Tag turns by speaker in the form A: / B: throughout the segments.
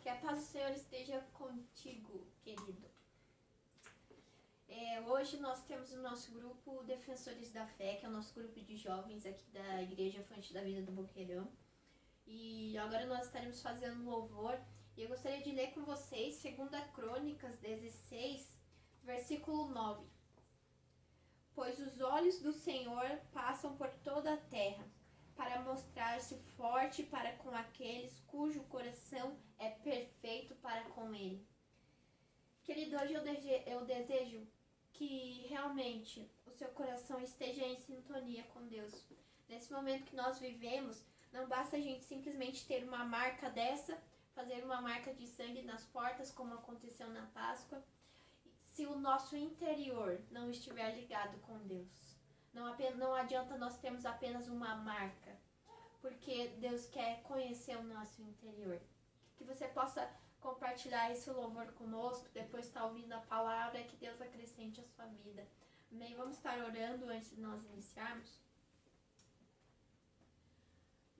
A: Que a paz do Senhor esteja contigo, querido. Hoje nós temos o nosso grupo Defensores da Fé, que é o nosso grupo de jovens aqui da Igreja Fonte da Vida do Boqueirão. E agora nós estaremos fazendo um louvor. E eu gostaria de ler com vocês 2 Crônicas 16, versículo 9. Pois os olhos do Senhor passam por toda a terra, para mostrar-se forte para com aqueles cujo coração é perfeito para com Ele. Querido, hoje eu desejo que realmente o seu coração esteja em sintonia com Deus. Nesse momento que nós vivemos, não basta a gente simplesmente ter uma marca dessa, fazer uma marca de sangue nas portas, como aconteceu na Páscoa, se o nosso interior não estiver ligado com Deus. Não adianta nós termos apenas uma marca, porque Deus quer conhecer o nosso interior. Que você possa compartilhar esse louvor conosco, depois estar ouvindo a palavra, que Deus acrescente a sua vida. Amém? Vamos estar orando antes de nós iniciarmos.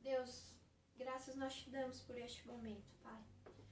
A: Deus, graças nós te damos por este momento, Pai.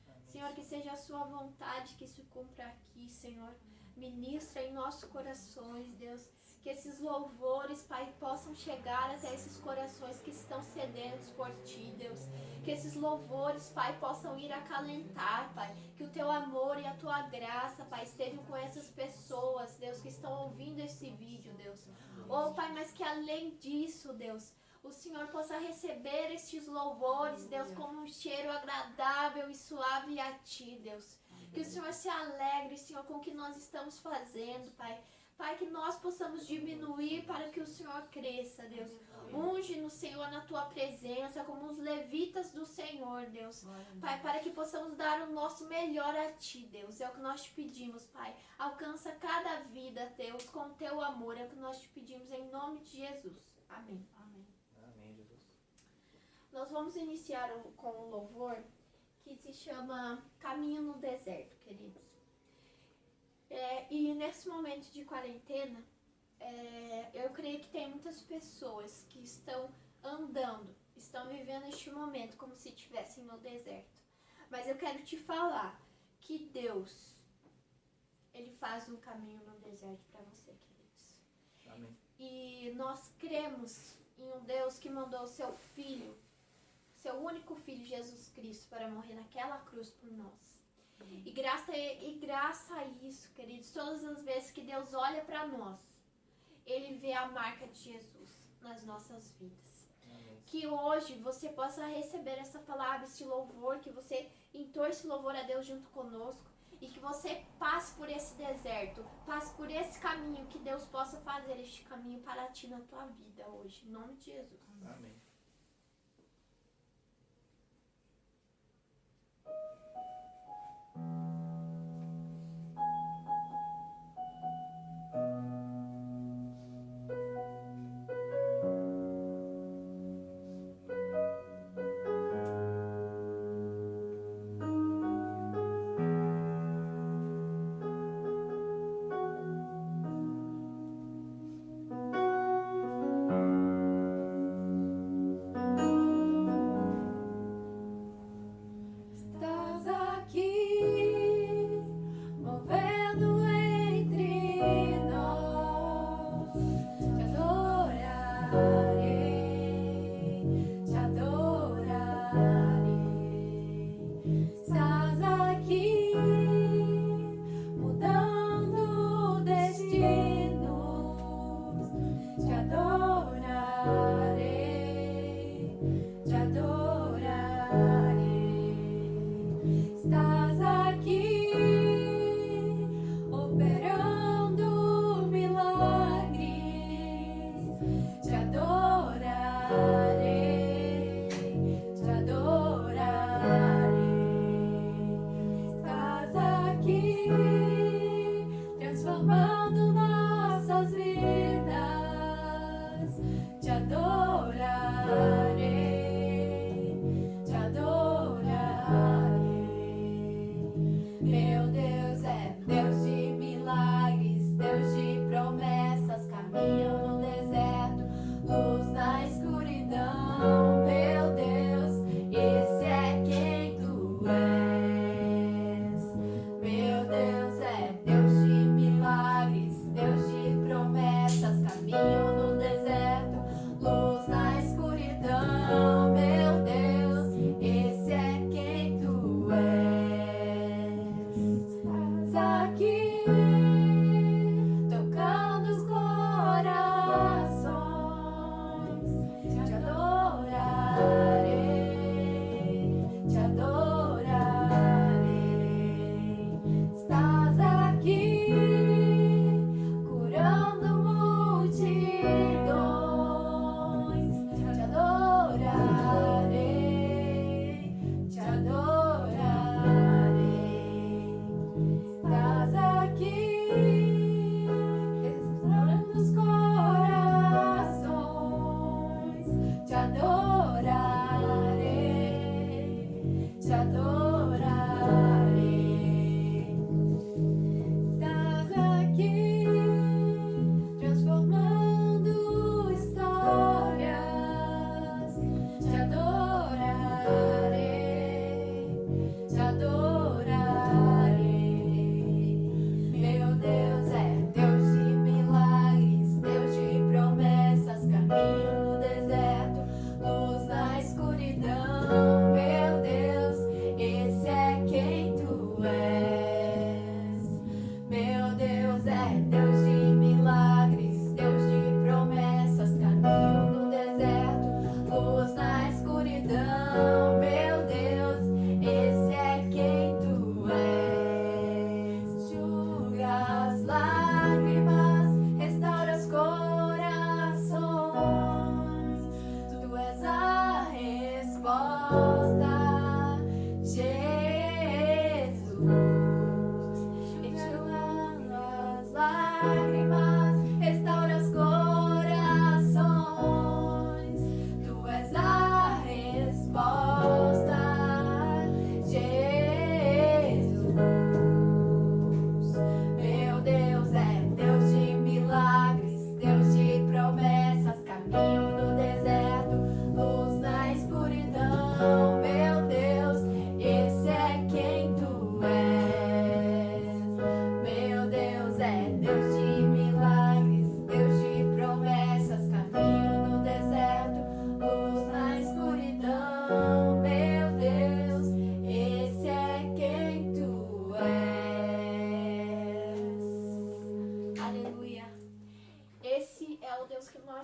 A: Amém. Senhor, que seja a sua vontade que se cumpra aqui, Senhor. Ministra em nossos corações, Deus. Que esses louvores, Pai, possam chegar até esses corações que estão sedentos por Ti, Deus. Que esses louvores, Pai, possam ir acalentar, Pai. Que o Teu amor e a Tua graça, Pai, estejam com essas pessoas, Deus, que estão ouvindo esse vídeo, Deus. Oh, Pai, mas que além disso, Deus, o Senhor possa receber estes louvores, Deus, como um cheiro agradável e suave a Ti, Deus. Que o Senhor se alegre, Senhor, com o que nós estamos fazendo, Pai. Pai, que nós possamos diminuir para que o Senhor cresça, Deus. Unge-nos, Senhor, na Tua presença, como os levitas do Senhor, Deus. Pai, para que possamos dar o nosso melhor a Ti, Deus. É o que nós te pedimos, Pai. Alcança cada vida, Deus, com o Teu amor. É o que nós te pedimos em nome de Jesus. Amém.
B: Amém. Amém, Jesus.
A: Nós vamos iniciar com um louvor que se chama Caminho no Deserto, queridos. E nesse momento de quarentena, eu creio que tem muitas pessoas que estão andando, estão vivendo este momento como se estivessem no deserto. Mas eu quero te falar que Deus, Ele faz um caminho no deserto para você, queridos.
B: Amém.
A: E nós cremos em um Deus que mandou o seu Filho, seu único Filho, Jesus Cristo, para morrer naquela cruz por nós. E graças a isso, queridos, todas as vezes que Deus olha para nós, Ele vê a marca de Jesus nas nossas vidas.
B: Amém.
A: Que hoje você possa receber essa palavra, esse louvor, que você entoe esse louvor a Deus junto conosco e que você passe por esse deserto, passe por esse caminho, que Deus possa fazer este caminho para ti na tua vida hoje, em nome de Jesus.
B: Amém.
C: Te adorarei.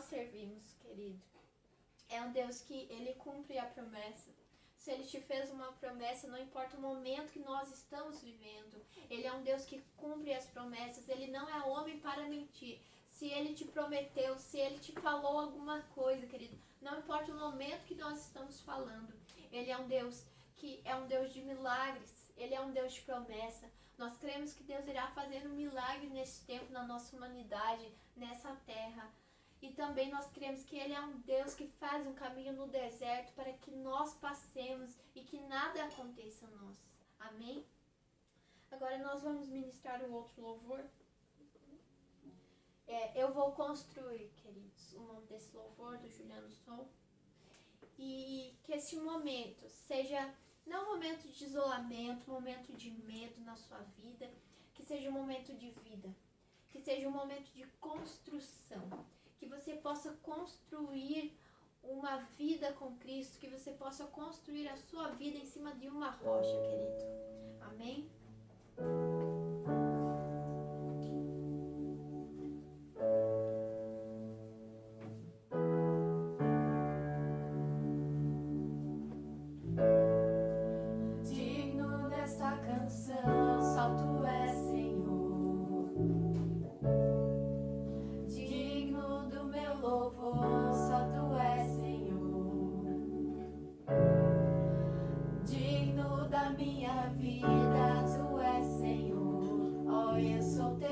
A: servimos, querido. É um Deus que ele cumpre a promessa. Se ele te fez uma promessa, não importa o momento que nós estamos vivendo, ele é um Deus que cumpre as promessas. Ele não é homem para mentir. Se ele te prometeu, se ele te falou alguma coisa, querido, não importa o momento que nós estamos falando, ele é um Deus que é um Deus de milagres. Ele é um Deus de promessa. Nós cremos que Deus irá fazer um milagre nesse tempo, na nossa humanidade, nessa terra. E também nós cremos que ele é um Deus que faz um caminho no deserto para que nós passemos e que nada aconteça a nós. Amém? Agora nós vamos ministrar um outro louvor. Eu vou construir, queridos, o nome desse louvor do Juliano Som. E que esse momento seja não um momento de isolamento, um momento de medo na sua vida, que seja um momento de vida, que seja um momento de construção, que você possa construir uma vida com Cristo, que você possa construir a sua vida em cima de uma rocha, querido. Amém?
C: Digno desta canção, só tu és, Senhor. Digno do meu louvor, só tu és, Senhor. Digno da minha vida, tu és, Senhor. Oh, eu sou teu.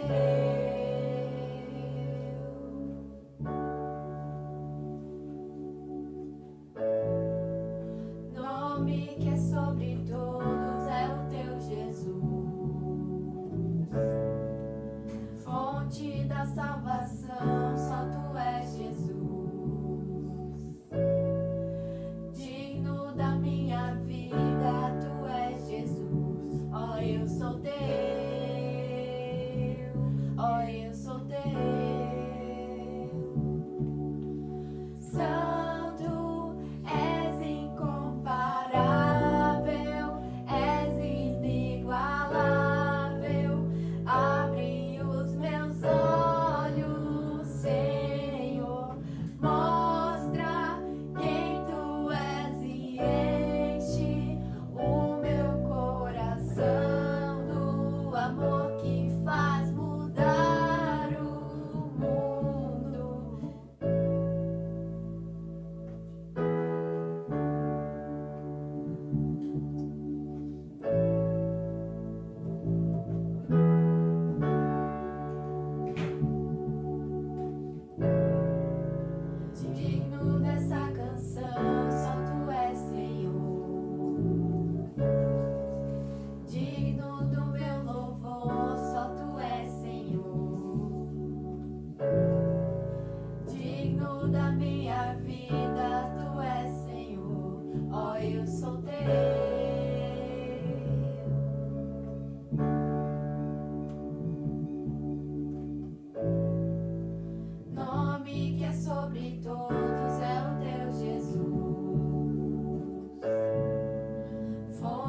C: Nome que é sobre todos é o teu Jesus, fonte da salvação, só tu és Jesus. Digno da minha vida, tu és Jesus. Oh, eu sou teu.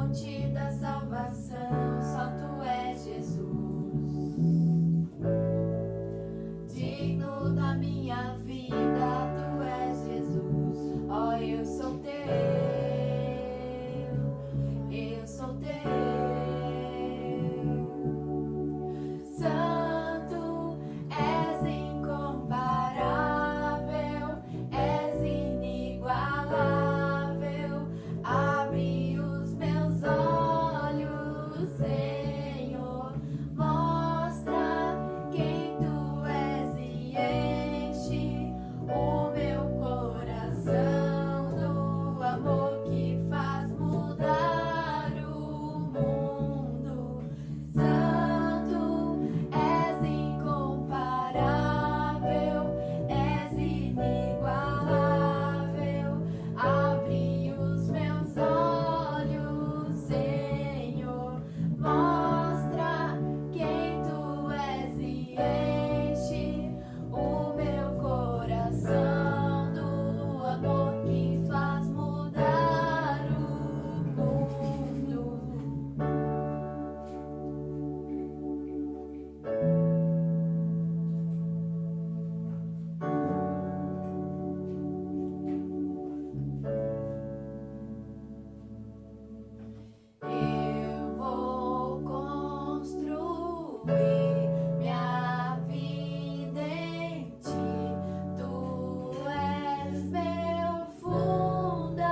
C: fonte da salvação, só tu és Jesus. Digno da minha vida, tu és Jesus. Ó, eu sou teu, eu sou teu. Santo, és incomparável, és inigualável. Abre os meus olhos, Senhor, mostra quem tu és e enche o meu coração do amor que faz mudar o mundo. Santo, és incomparável, és inigualável. Abre os meus olhos, Senhor, mostra quem tu és e enche o meu coração do amor que faz mudar o mundo. Eu vou construir minha vida em ti. Tu és meu fundamento.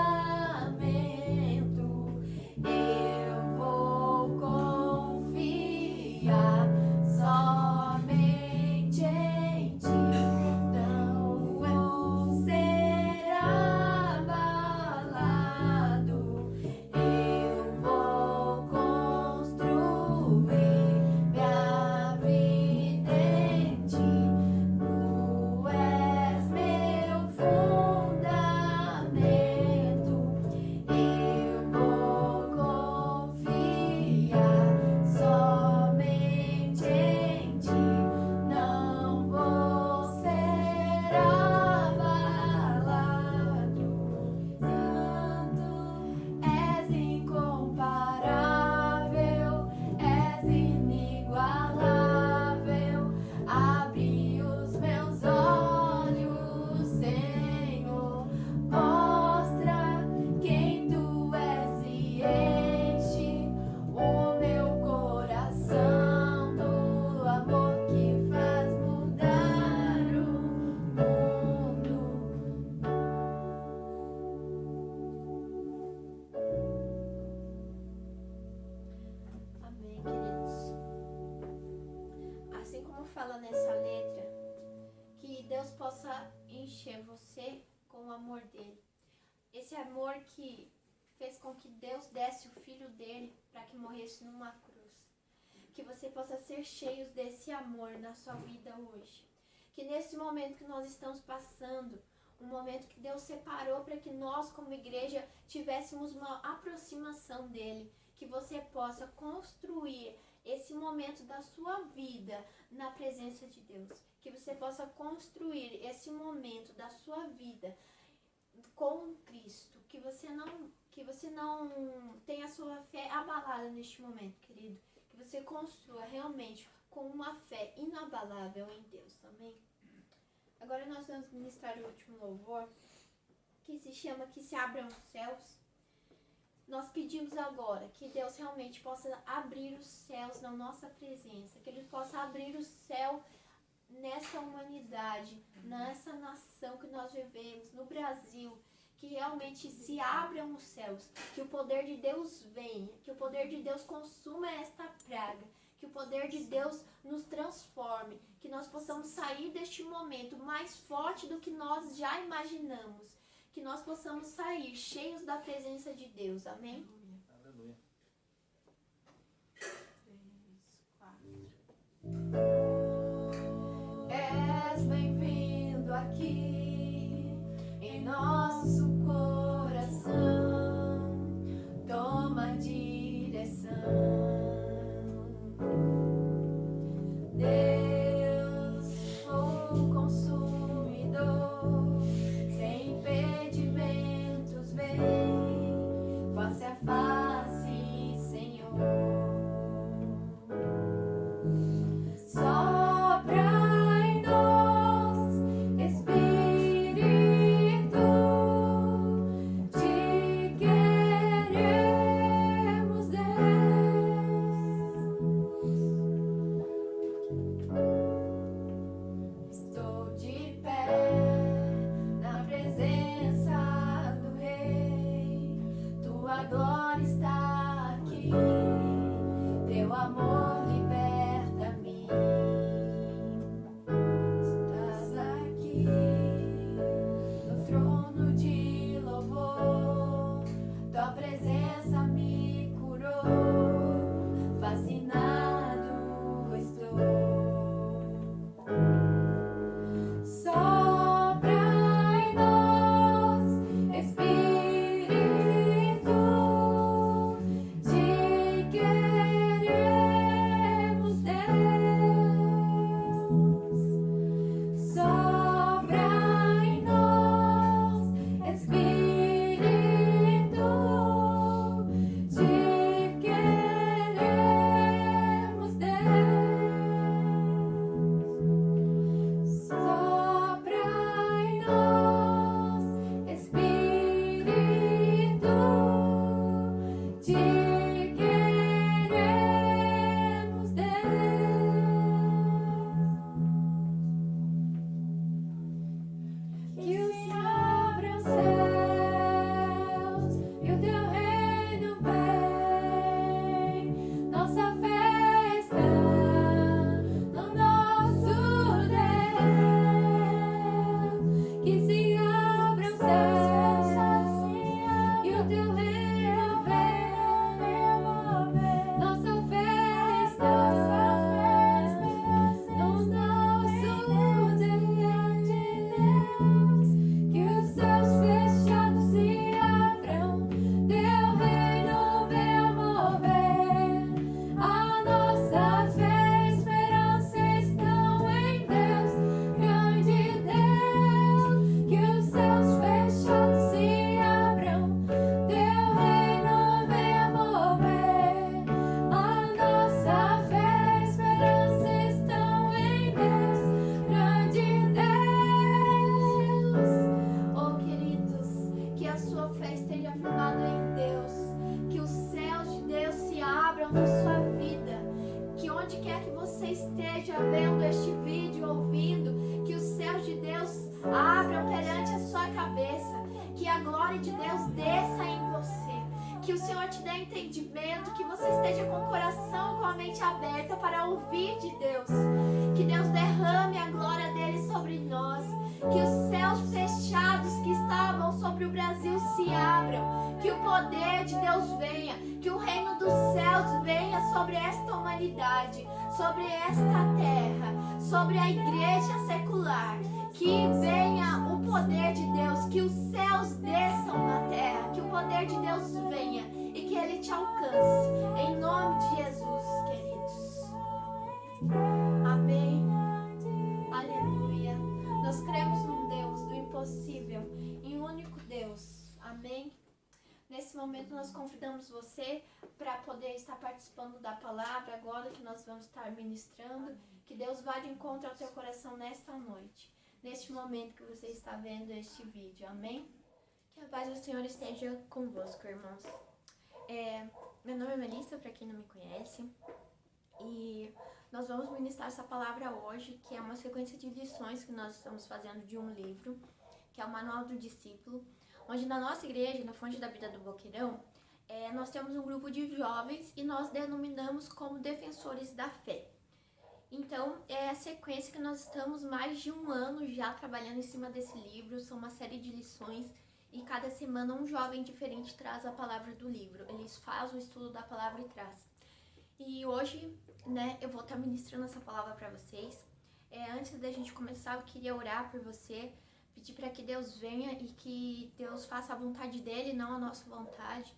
C: Eu vou confiar somente em ti. Não vou ser abalado. Eu vou construir minha vida em ti. Tu és meu fundamento. Eu vou confiar somente em ti. Não vou ser abalado. Santo, és incomparável, és inigualável. Abre os meus olhos, Senhor, mostra quem tu és e enche o meu coração do amor que faz mudar o mundo.
A: Amém, queridos. Assim como fala nessa letra, que Deus possa encher você com o amor dele. Esse amor que fez com que Deus desse o Filho dele para que morresse numa cruz. Que você possa ser cheios desse amor na sua vida hoje. Que nesse momento que nós estamos passando, um momento que Deus separou para que nós como igreja tivéssemos uma aproximação dele. Que você possa construir esse momento da sua vida na presença de Deus. Que você possa construir esse momento da sua vida com Cristo. Que você não tenha a sua fé abalada neste momento, querido. Que você construa realmente com uma fé inabalável em Deus. Amém? Agora nós vamos ministrar o último louvor, que se chama Que Se Abram os Céus. Nós pedimos agora que Deus realmente possa abrir os céus na nossa presença, que Ele possa abrir o céu nessa humanidade, nessa nação que nós vivemos, no Brasil, que realmente se abram os céus, que o poder de Deus venha, que o poder de Deus consuma esta praga, que o poder de Deus nos transforme, que nós possamos sair deste momento mais forte do que nós já imaginamos, que nós possamos sair cheios da presença de Deus. Amém?
B: Aleluia.
C: 3, 4. És bem-vindo aqui em nosso coração. Toma a direção. Deus, o consumidor, sem impedimentos, vem face a face
A: momento que você esteja com o coração, com a mente aberta para ouvir de Deus. Que Deus derrame a glória dele sobre nós. Que os céus fechados que estavam sobre o Brasil se abram. Que o poder de Deus venha. Que o reino dos céus venha sobre esta humanidade, sobre esta terra, sobre a igreja secular. Que venha o poder de Deus, que os céus desçam na terra, que o poder de Deus venha e que ele te alcance. Em nome de Jesus, queridos. Amém. Aleluia. Nós cremos num Deus do impossível, em um único Deus. Amém. Nesse momento nós convidamos você para poder estar participando da palavra agora que nós vamos estar ministrando. Que Deus vá de encontro ao teu coração nesta noite, neste momento que você está vendo este vídeo. Amém? Que a paz do Senhor esteja convosco, irmãos. Meu nome é Melissa, para quem não me conhece. E nós vamos ministrar essa palavra hoje, que é uma sequência de lições que nós estamos fazendo de um livro, que é o Manual do Discípulo, onde na nossa igreja, na Fonte da Vida do Boqueirão, nós temos um grupo de jovens e nós denominamos como defensores da fé. Então, é a sequência que nós estamos mais de um ano já trabalhando em cima desse livro. São uma série de lições e cada semana um jovem diferente traz a palavra do livro. Eles fazem o estudo da palavra e traz. E hoje, eu vou estar ministrando essa palavra para vocês. Antes da gente começar, eu queria orar por você, pedir para que Deus venha e que Deus faça a vontade dele, não a nossa vontade,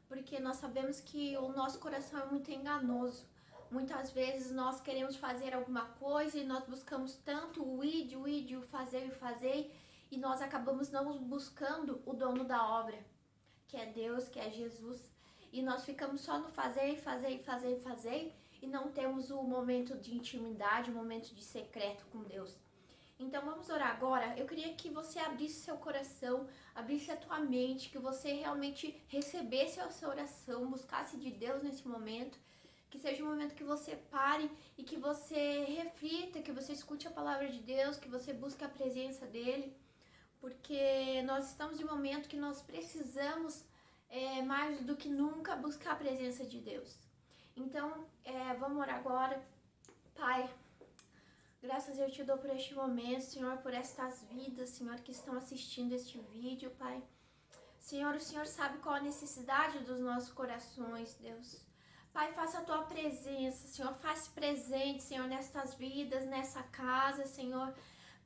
A: porque nós sabemos que o nosso coração é muito enganoso. Muitas vezes nós queremos fazer alguma coisa e nós buscamos tanto o fazer, e nós acabamos não buscando o dono da obra, que é Deus, que é Jesus. E nós ficamos só no fazer, e não temos o momento de intimidade, o momento de secreto com Deus. Então vamos orar agora. Eu queria que você abrisse seu coração, abrisse a tua mente, que você realmente recebesse a sua oração, buscasse de Deus nesse momento. Que seja um momento que você pare e que você reflita, que você escute a palavra de Deus, que você busque a presença dele, porque nós estamos em um momento que nós precisamos mais do que nunca buscar a presença de Deus. Então, vamos orar agora. Pai, graças eu te dou por este momento, Senhor, por estas vidas, Senhor, que estão assistindo este vídeo, Pai. Senhor, o Senhor sabe qual a necessidade dos nossos corações, Deus. Pai, faça a tua presença, Senhor, faça presente, Senhor, nestas vidas, nessa casa, Senhor.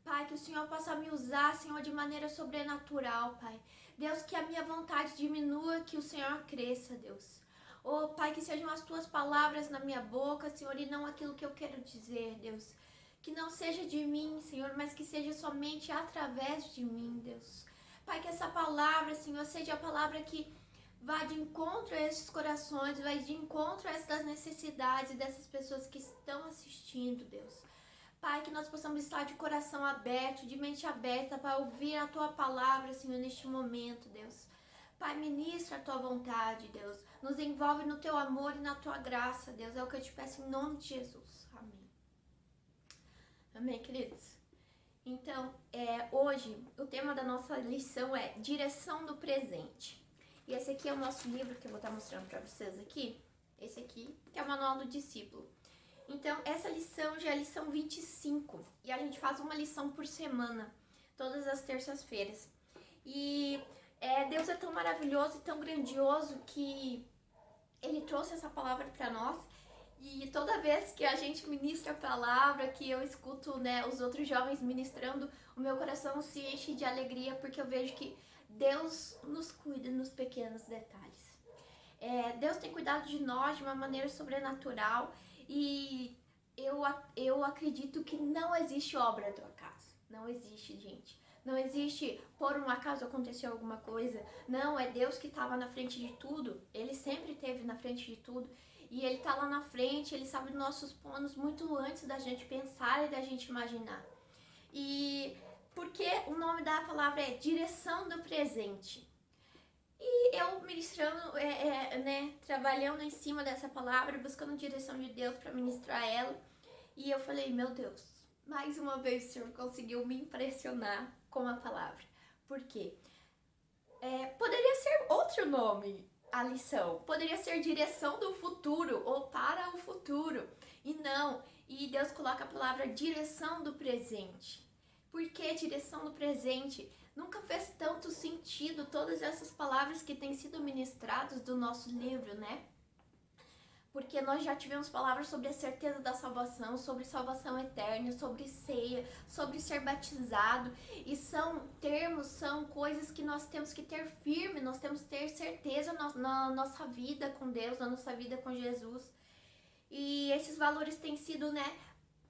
A: Pai, que o Senhor possa me usar, Senhor, de maneira sobrenatural, Pai. Deus, que a minha vontade diminua, que o Senhor cresça, Deus. Oh, Pai, que sejam as tuas palavras na minha boca, Senhor, e não aquilo que eu quero dizer, Deus. Que não seja de mim, Senhor, mas que seja somente através de mim, Deus. Pai, que essa palavra, Senhor, seja a palavra que vai de encontro a esses corações, vai de encontro a essas necessidades dessas pessoas que estão assistindo, Deus. Pai, que nós possamos estar de coração aberto, de mente aberta para ouvir a tua palavra, Senhor, neste momento, Deus. Pai, ministra a tua vontade, Deus. Nos envolve no teu amor e na tua graça, Deus. É o que eu te peço em nome de Jesus. Amém. Amém, queridos? Então, hoje, o tema da nossa lição é Direção do Presente. E esse aqui é o nosso livro que eu vou estar mostrando para vocês aqui. Esse aqui, que é o Manual do Discípulo. Então, essa lição já é a lição 25. E a gente faz uma lição por semana, todas as terças-feiras. E Deus é tão maravilhoso e tão grandioso que Ele trouxe essa palavra para nós. E toda vez que a gente ministra a palavra, que eu escuto os outros jovens ministrando, o meu coração se enche de alegria, porque eu vejo que Deus nos cuida nos pequenos detalhes. Deus tem cuidado de nós de uma maneira sobrenatural e eu acredito que não existe obra do acaso. Não existe, gente. Não existe por um acaso aconteceu alguma coisa. Não, é Deus que estava na frente de tudo. Ele sempre esteve na frente de tudo. E Ele está lá na frente, Ele sabe dos nossos planos muito antes da gente pensar e da gente imaginar. E porque o nome da palavra é direção do presente. E eu ministrando, trabalhando em cima dessa palavra, buscando direção de Deus para ministrar ela. E eu falei, meu Deus, mais uma vez o Senhor conseguiu me impressionar com a palavra. Por quê? Poderia ser outro nome. a lição. Poderia ser direção do futuro ou para o futuro. E não. E Deus coloca a palavra direção do presente. Por que direção do presente? Nunca fez tanto sentido todas essas palavras que têm sido ministradas do nosso livro, né? Porque nós já tivemos palavras sobre a certeza da salvação, sobre salvação eterna, sobre ceia, sobre ser batizado. E são termos, são coisas que nós temos que ter firme, nós temos que ter certeza na nossa vida com Deus, na nossa vida com Jesus. E esses valores têm sido, né,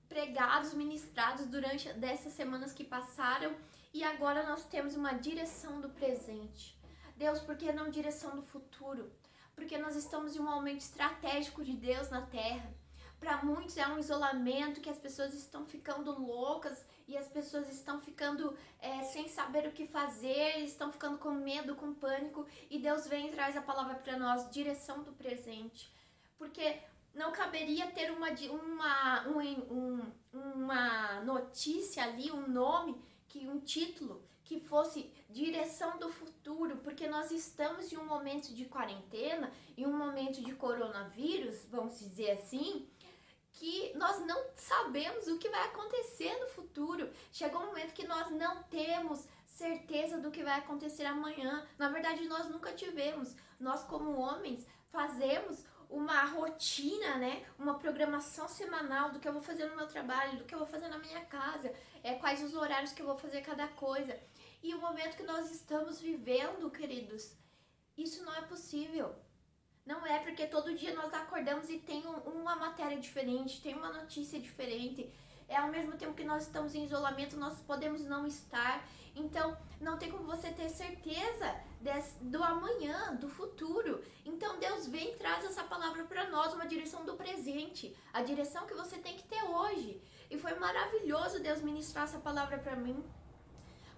A: pregados, ministrados durante dessas semanas que passaram. E agora nós temos uma direção do presente. Deus, por que não direção do futuro? Porque nós estamos em um momento estratégico de Deus na Terra. Para muitos é um isolamento, que as pessoas estão ficando loucas e as pessoas estão ficando sem saber o que fazer, estão ficando com medo, com pânico. E Deus vem e traz a palavra para nós, direção do presente. Porque não caberia ter uma notícia ali, um nome, um título que fosse direção do futuro, porque nós estamos em um momento de quarentena, em um momento de coronavírus, vamos dizer assim, que nós não sabemos o que vai acontecer no futuro. Chegou um momento que nós não temos certeza do que vai acontecer amanhã. Na verdade, nós nunca tivemos. Nós, como homens, fazemos uma rotina, né? Uma programação semanal do que eu vou fazer no meu trabalho, do que eu vou fazer na minha casa, quais os horários que eu vou fazer cada coisa. E o momento que nós estamos vivendo, queridos, isso não é possível. Não é, porque todo dia nós acordamos e tem uma matéria diferente, tem uma notícia diferente. Ao mesmo tempo que nós estamos em isolamento, nós podemos não estar. Então, não tem como você ter certeza do amanhã, do futuro. Então, Deus vem e traz essa palavra para nós, uma direção do presente. A direção que você tem que ter hoje. E foi maravilhoso Deus ministrar essa palavra para mim.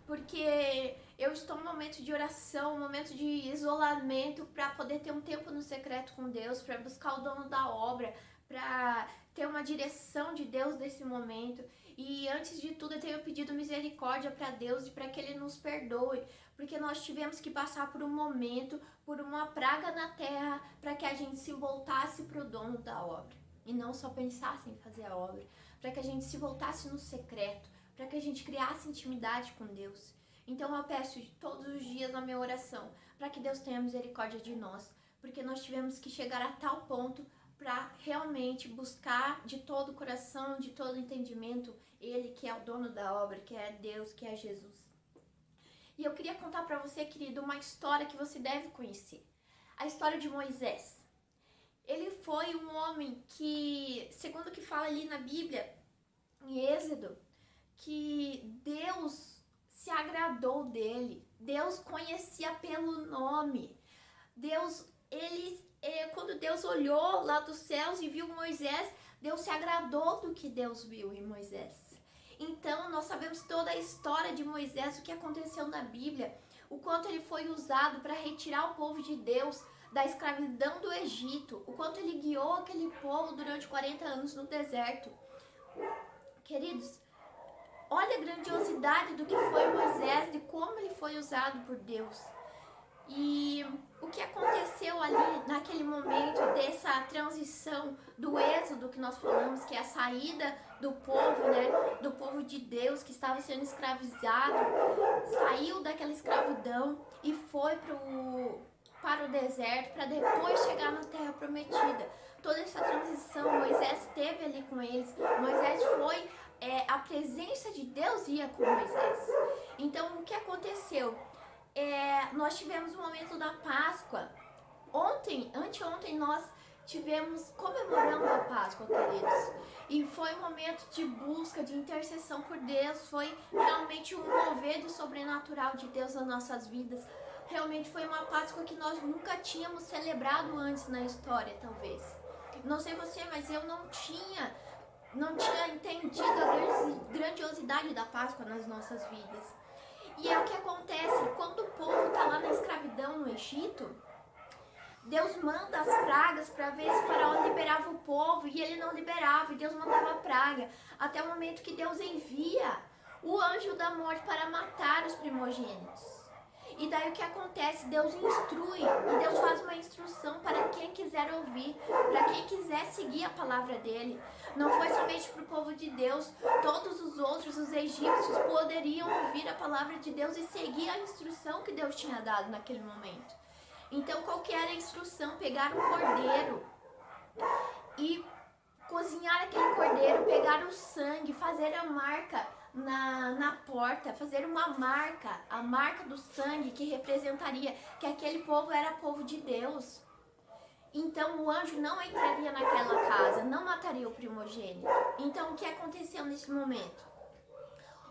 A: Porque eu estou num momento de oração, um momento de isolamento, para poder ter um tempo no secreto com Deus, para buscar o dono da obra, para ter uma direção de Deus nesse momento. E antes de tudo eu tenho pedido misericórdia para Deus e para que Ele nos perdoe, porque nós tivemos que passar por um momento, por uma praga na terra, para que a gente se voltasse para o dono da obra e não só pensasse em fazer a obra, para que a gente se voltasse no secreto, para que a gente criasse intimidade com Deus. Então eu peço todos os dias na minha oração para que Deus tenha misericórdia de nós, porque nós tivemos que chegar a tal ponto para realmente buscar de todo o coração, de todo o entendimento, Ele que é o dono da obra, que é Deus, que é Jesus. E eu queria contar para você, querido, uma história que você deve conhecer. A história de Moisés. Ele foi um homem que, segundo o que fala ali na Bíblia, em Êxodo, que Deus se agradou dele. Deus conhecia pelo nome. Quando Deus olhou lá dos céus e viu Moisés, Deus se agradou do que Deus viu em Moisés. Então, nós sabemos toda a história de Moisés, o que aconteceu na Bíblia, o quanto ele foi usado para retirar o povo de Deus da escravidão do Egito, o quanto ele guiou aquele povo durante 40 anos no deserto. Queridos, olha a grandiosidade do que foi Moisés, de como ele foi usado por Deus. E o que aconteceu ali naquele momento dessa transição do êxodo que nós falamos, que é a saída do povo, né, do povo de Deus que estava sendo escravizado, saiu daquela escravidão e foi para o deserto para depois chegar na terra prometida. Toda essa transição, Moisés esteve ali com eles. Moisés foi, a presença de Deus ia com Moisés. Então, o que aconteceu? Nós tivemos o momento da Páscoa. Anteontem nós tivemos comemorando a Páscoa, queridos. E foi um momento de busca, de intercessão por Deus. Foi realmente um mover do sobrenatural de Deus nas nossas vidas. Realmente foi uma Páscoa que nós nunca tínhamos celebrado antes na história, talvez. Não sei você, mas eu não tinha entendido a grandiosidade da Páscoa nas nossas vidas. E é o que acontece, quando o povo está lá na escravidão no Egito, Deus manda as pragas para ver se o faraó liberava o povo, e ele não liberava, e Deus mandava a praga, até o momento que Deus envia o anjo da morte para matar os primogênitos. E daí o que acontece? Deus instrui, e Deus faz uma instrução para quem quiser ouvir, para quem quiser seguir a palavra dele. Não foi somente para o povo de Deus, todos os outros, os egípcios, poderiam ouvir a palavra de Deus e seguir a instrução que Deus tinha dado naquele momento. Então, qual que era a instrução? Pegar um cordeiro e cozinhar aquele cordeiro, pegar o sangue, fazer a marca na porta, fazer uma marca, a marca do sangue que representaria que aquele povo era povo de Deus. Então o anjo não entraria naquela casa, não mataria o primogênito. Então o que aconteceu nesse momento?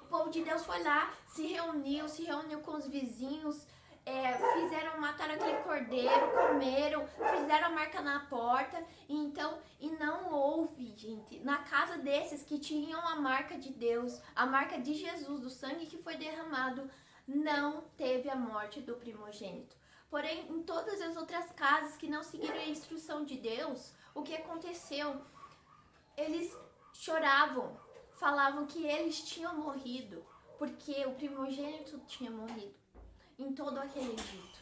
A: O povo de Deus foi lá, se reuniu com os vizinhos, mataram aquele cordeiro, comeram, fizeram a marca na porta. E não houve, gente, na casa desses que tinham a marca de Deus, a marca de Jesus, do sangue que foi derramado, não teve a morte do primogênito. Porém, em todas as outras casas que não seguiram a instrução de Deus, o que aconteceu? Eles choravam, falavam que eles tinham morrido, porque o primogênito tinha morrido em todo aquele Egito.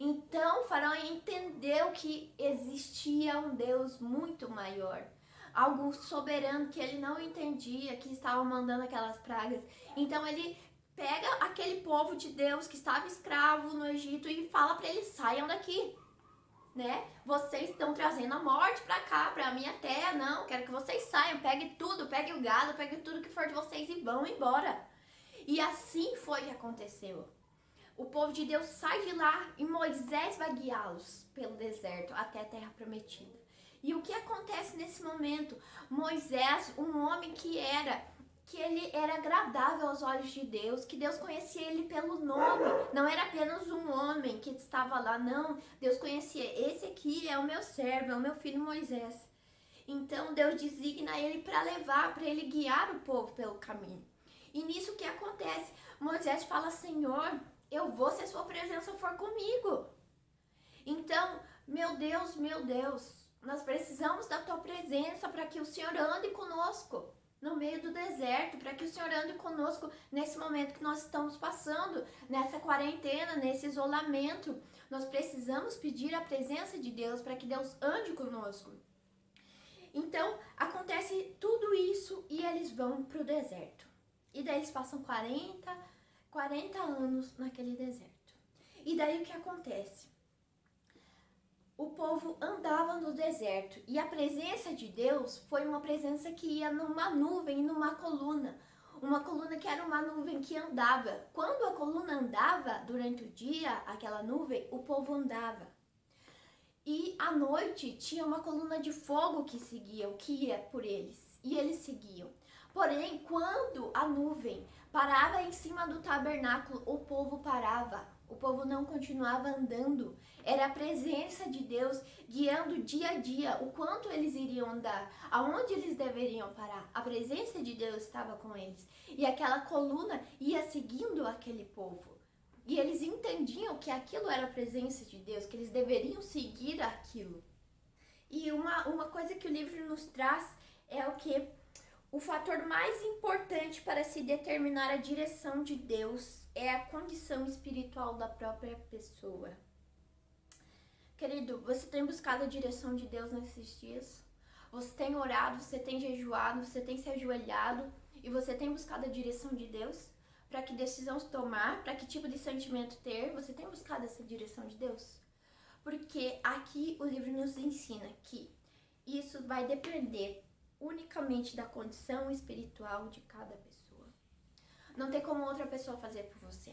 A: Então, o faraó entendeu que existia um Deus muito maior, algo soberano que ele não entendia, que estava mandando aquelas pragas. Então, ele pega aquele povo de Deus que estava escravo no Egito e fala para eles: saiam daqui, né? Vocês estão trazendo a morte para cá, para a minha terra. Não, quero que vocês saiam, peguem tudo, peguem o gado, peguem tudo que for de vocês e vão embora. E assim foi que aconteceu. O povo de Deus sai de lá e Moisés vai guiá-los pelo deserto até a terra prometida. E o que acontece nesse momento? Moisés, um homem que ele era agradável aos olhos de Deus, que Deus conhecia ele pelo nome, não era apenas um homem que estava lá, não, Deus conhecia: esse aqui é o meu servo, é o meu filho Moisés. Então Deus designa ele para ele guiar o povo pelo caminho. E nisso o que acontece? Moisés fala: Senhor, eu vou se a sua presença for comigo. Então, meu Deus, nós precisamos da tua presença para que o Senhor ande conosco no meio do deserto, para que o Senhor ande conosco nesse momento que nós estamos passando, nessa quarentena, nesse isolamento. Nós precisamos pedir a presença de Deus para que Deus ande conosco. Então, acontece tudo isso e eles vão para o deserto. E daí eles passam 40 anos naquele deserto. E daí o que acontece? O povo andava no deserto e a presença de Deus foi uma presença que ia numa nuvem, numa coluna. Uma coluna que era uma nuvem que andava. Quando a coluna andava durante o dia, aquela nuvem, o povo andava. E à noite tinha uma coluna de fogo que seguia, que ia por eles. E eles seguiam. Porém, quando a nuvem parava em cima do tabernáculo, o povo parava. O povo não continuava andando. Era a presença de Deus guiando dia a dia o quanto eles iriam andar, aonde eles deveriam parar. A presença de Deus estava com eles. E aquela coluna ia seguindo aquele povo. E eles entendiam que aquilo era a presença de Deus, que eles deveriam seguir aquilo. E uma coisa que o livro nos traz é o que? O fator mais importante para se determinar a direção de Deus é a condição espiritual da própria pessoa. Querido, você tem buscado a direção de Deus nesses dias? Você tem orado, você tem jejuado, você tem se ajoelhado e você tem buscado a direção de Deus? Para que decisões tomar, para que tipo de sentimento ter? Você tem buscado essa direção de Deus? Porque aqui o livro nos ensina que isso vai depender unicamente da condição espiritual de cada pessoa. Não tem como outra pessoa fazer por você.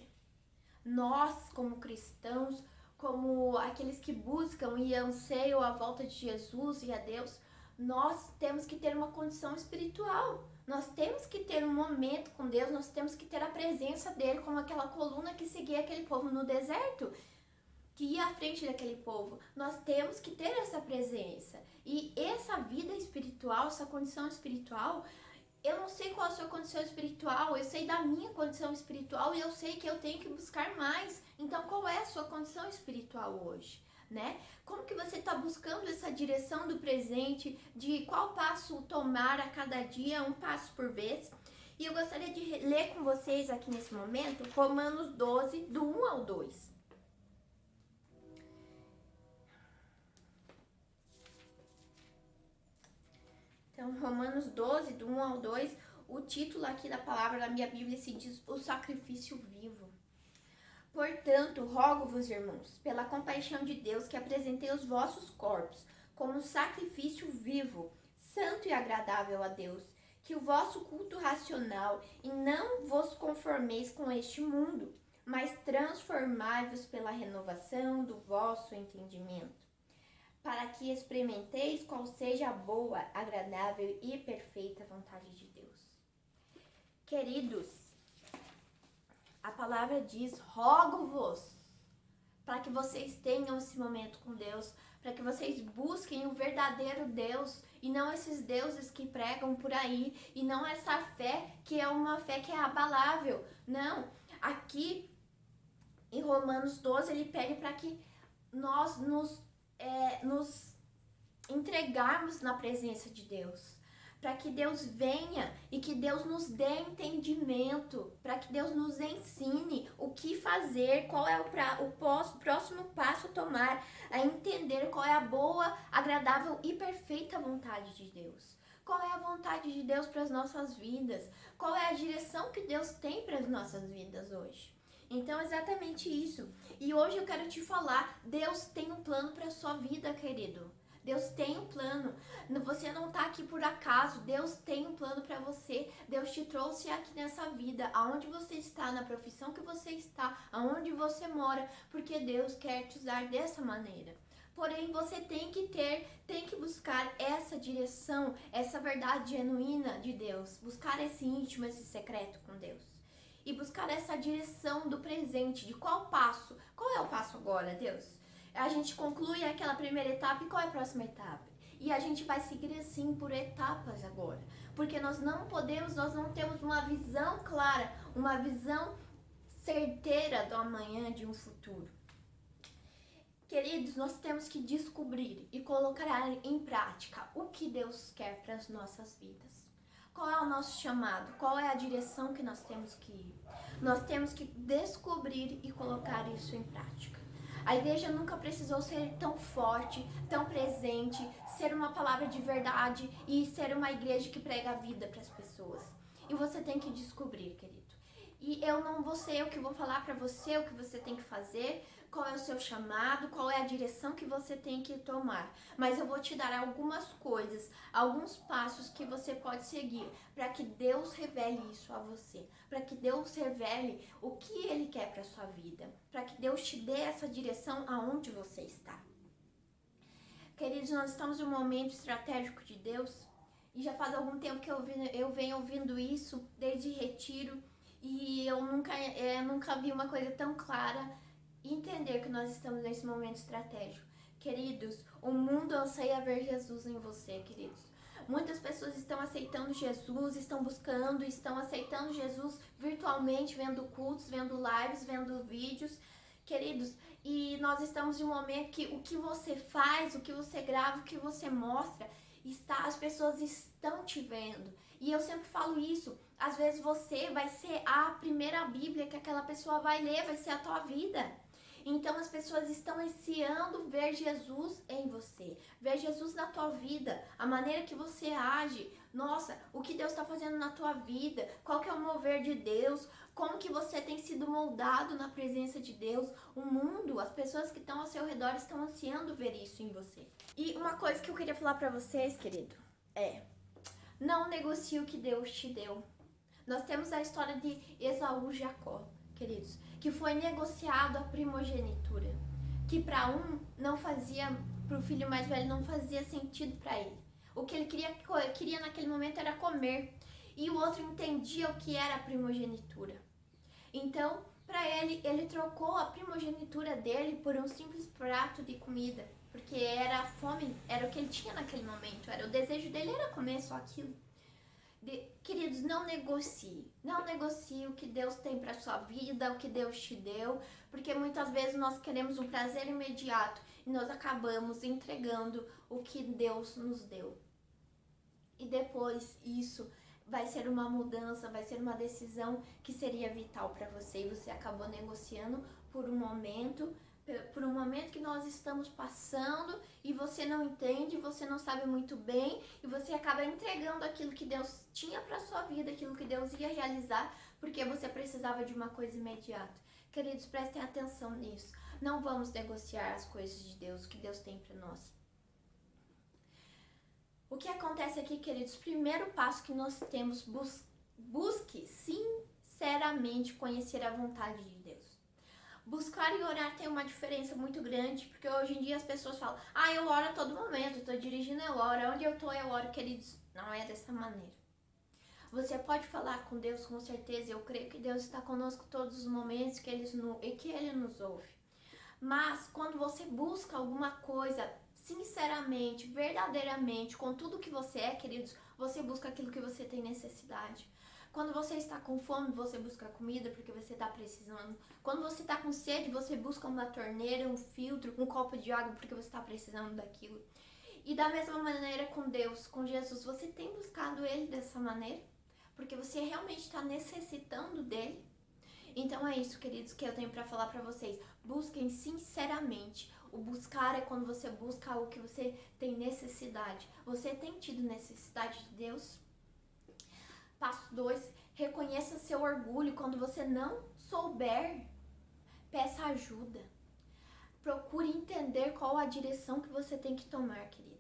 A: Nós, como cristãos, como aqueles que buscam e anseiam a volta de Jesus e a Deus, nós temos que ter uma condição espiritual. Nós temos que ter um momento com Deus, nós temos que ter a presença dele, como aquela coluna que seguia aquele povo no deserto, que ia à frente daquele povo. Nós temos que ter essa presença. E essa vida espiritual, essa condição espiritual, eu não sei qual a sua condição espiritual, eu sei da minha condição espiritual e eu sei que eu tenho que buscar mais. Então, qual é a sua condição espiritual hoje, né? Como que você está buscando essa direção do presente, de qual passo tomar a cada dia, um passo por vez? E eu gostaria de ler com vocês aqui nesse momento Romanos 12, do 1 ao 2. Então, Romanos 12, do 1 ao 2, o título aqui da palavra da minha Bíblia se diz o sacrifício vivo. Portanto, rogo-vos, irmãos, pela compaixão de Deus, que apresentei os vossos corpos como sacrifício vivo, santo e agradável a Deus, que o vosso culto racional, e não vos conformeis com este mundo, mas transformai-vos pela renovação do vosso entendimento, para que experimenteis qual seja a boa, agradável e perfeita vontade de Deus. Queridos, a palavra diz, rogo-vos, para que vocês tenham esse momento com Deus, para que vocês busquem o verdadeiro Deus, e não esses deuses que pregam por aí, e não essa fé que é uma fé que é abalável. Não, aqui em Romanos 12 ele pede para que nós nos entregarmos na presença de Deus, para que Deus venha e que Deus nos dê entendimento, para que Deus nos ensine o que fazer, qual é o próximo passo a tomar, a entender qual é a boa, agradável e perfeita vontade de Deus. Qual é a vontade de Deus para as nossas vidas? Qual é a direção que Deus tem para as nossas vidas hoje? Então, exatamente isso. E hoje eu quero te falar, Deus tem um plano para a sua vida, querido. Deus tem um plano. Você não está aqui por acaso. Deus tem um plano para você. Deus te trouxe aqui nessa vida, aonde você está, na profissão que você está, aonde você mora, porque Deus quer te usar dessa maneira. Porém, você tem que buscar essa direção, essa verdade genuína de Deus. Buscar esse íntimo, esse secreto com Deus. E buscar essa direção do presente, de qual passo? Qual é o passo agora, Deus? A gente conclui aquela primeira etapa e qual é a próxima etapa? E a gente vai seguir assim por etapas agora. Porque nós não temos uma visão clara, uma visão certeira do amanhã, de um futuro. Queridos, nós temos que descobrir e colocar em prática o que Deus quer para as nossas vidas. Qual é o nosso chamado? Qual é a direção que nós temos que ir? Nós temos que descobrir e colocar isso em prática. A igreja nunca precisou ser tão forte, tão presente, ser uma palavra de verdade e ser uma igreja que prega a vida para as pessoas. E você tem que descobrir, querido. E eu não vou ser eu que vou falar para você o que você tem que fazer, qual é o seu chamado, qual é a direção que você tem que tomar. Mas eu vou te dar algumas coisas, alguns passos que você pode seguir para que Deus revele isso a você, para que Deus revele o que Ele quer para sua vida, para que Deus te dê essa direção aonde você está. Queridos, nós estamos em um momento estratégico de Deus e já faz algum tempo que eu venho ouvindo isso, desde retiro, e eu nunca vi uma coisa tão clara. Entender que nós estamos nesse momento estratégico. Queridos, o mundo anseia ver Jesus em você, queridos. Muitas pessoas estão aceitando Jesus, estão aceitando Jesus virtualmente, vendo cultos, vendo lives, vendo vídeos, queridos. E nós estamos em um momento que o que você faz, o que você grava, o que você mostra, as pessoas estão te vendo. E eu sempre falo isso, às vezes você vai ser a primeira Bíblia que aquela pessoa vai ler, vai ser a tua vida. Então as pessoas estão ansiando ver Jesus em você, ver Jesus na tua vida, a maneira que você age, nossa, o que Deus está fazendo na tua vida, qual que é o mover de Deus, como que você tem sido moldado na presença de Deus. O mundo, as pessoas que estão ao seu redor estão ansiando ver isso em você. E uma coisa que eu queria falar para vocês, querido, não negocie o que Deus te deu. Nós temos a história de Esaú e Jacó, queridos, que foi negociado a primogenitura, que para o filho mais velho não fazia sentido para ele. O que ele queria naquele momento era comer, e o outro entendia o que era a primogenitura. Então, para ele trocou a primogenitura dele por um simples prato de comida, porque era a fome, era o que ele tinha naquele momento, o desejo dele era comer só aquilo. Queridos, não negocie o que Deus tem para sua vida, o que Deus te deu, porque muitas vezes nós queremos um prazer imediato e nós acabamos entregando o que Deus nos deu. E depois isso vai ser uma mudança, vai ser uma decisão que seria vital para você e você acabou negociando por um momento que nós estamos passando e você não entende, você não sabe muito bem e você acaba entregando aquilo que Deus tinha para sua vida, aquilo que Deus ia realizar, porque você precisava de uma coisa imediata. Queridos, prestem atenção nisso. Não vamos negociar as coisas de Deus, o que Deus tem para nós. O que acontece aqui, queridos, primeiro passo que nós temos, busque sinceramente conhecer a vontade de Deus. Buscar e orar tem uma diferença muito grande, porque hoje em dia as pessoas falam, eu oro a todo momento, estou dirigindo, eu oro, onde eu estou, eu oro, queridos. Não é dessa maneira. Você pode falar com Deus com certeza, eu creio que Deus está conosco todos os momentos que Ele nos ouve. Mas quando você busca alguma coisa sinceramente, verdadeiramente, com tudo que você é, queridos, você busca aquilo que você tem necessidade. Quando você está com fome, você busca comida porque você está precisando. Quando você está com sede, você busca uma torneira, um filtro, um copo de água porque você está precisando daquilo. E da mesma maneira com Deus, com Jesus, você tem buscado Ele dessa maneira? Porque você realmente está necessitando dEle? Então é isso, queridos, que eu tenho para falar para vocês. Busquem sinceramente. O buscar é quando você busca algo que você tem necessidade. Você tem tido necessidade de Deus? Passo 2, reconheça seu orgulho. Quando você não souber, peça ajuda. Procure entender qual a direção que você tem que tomar, querido.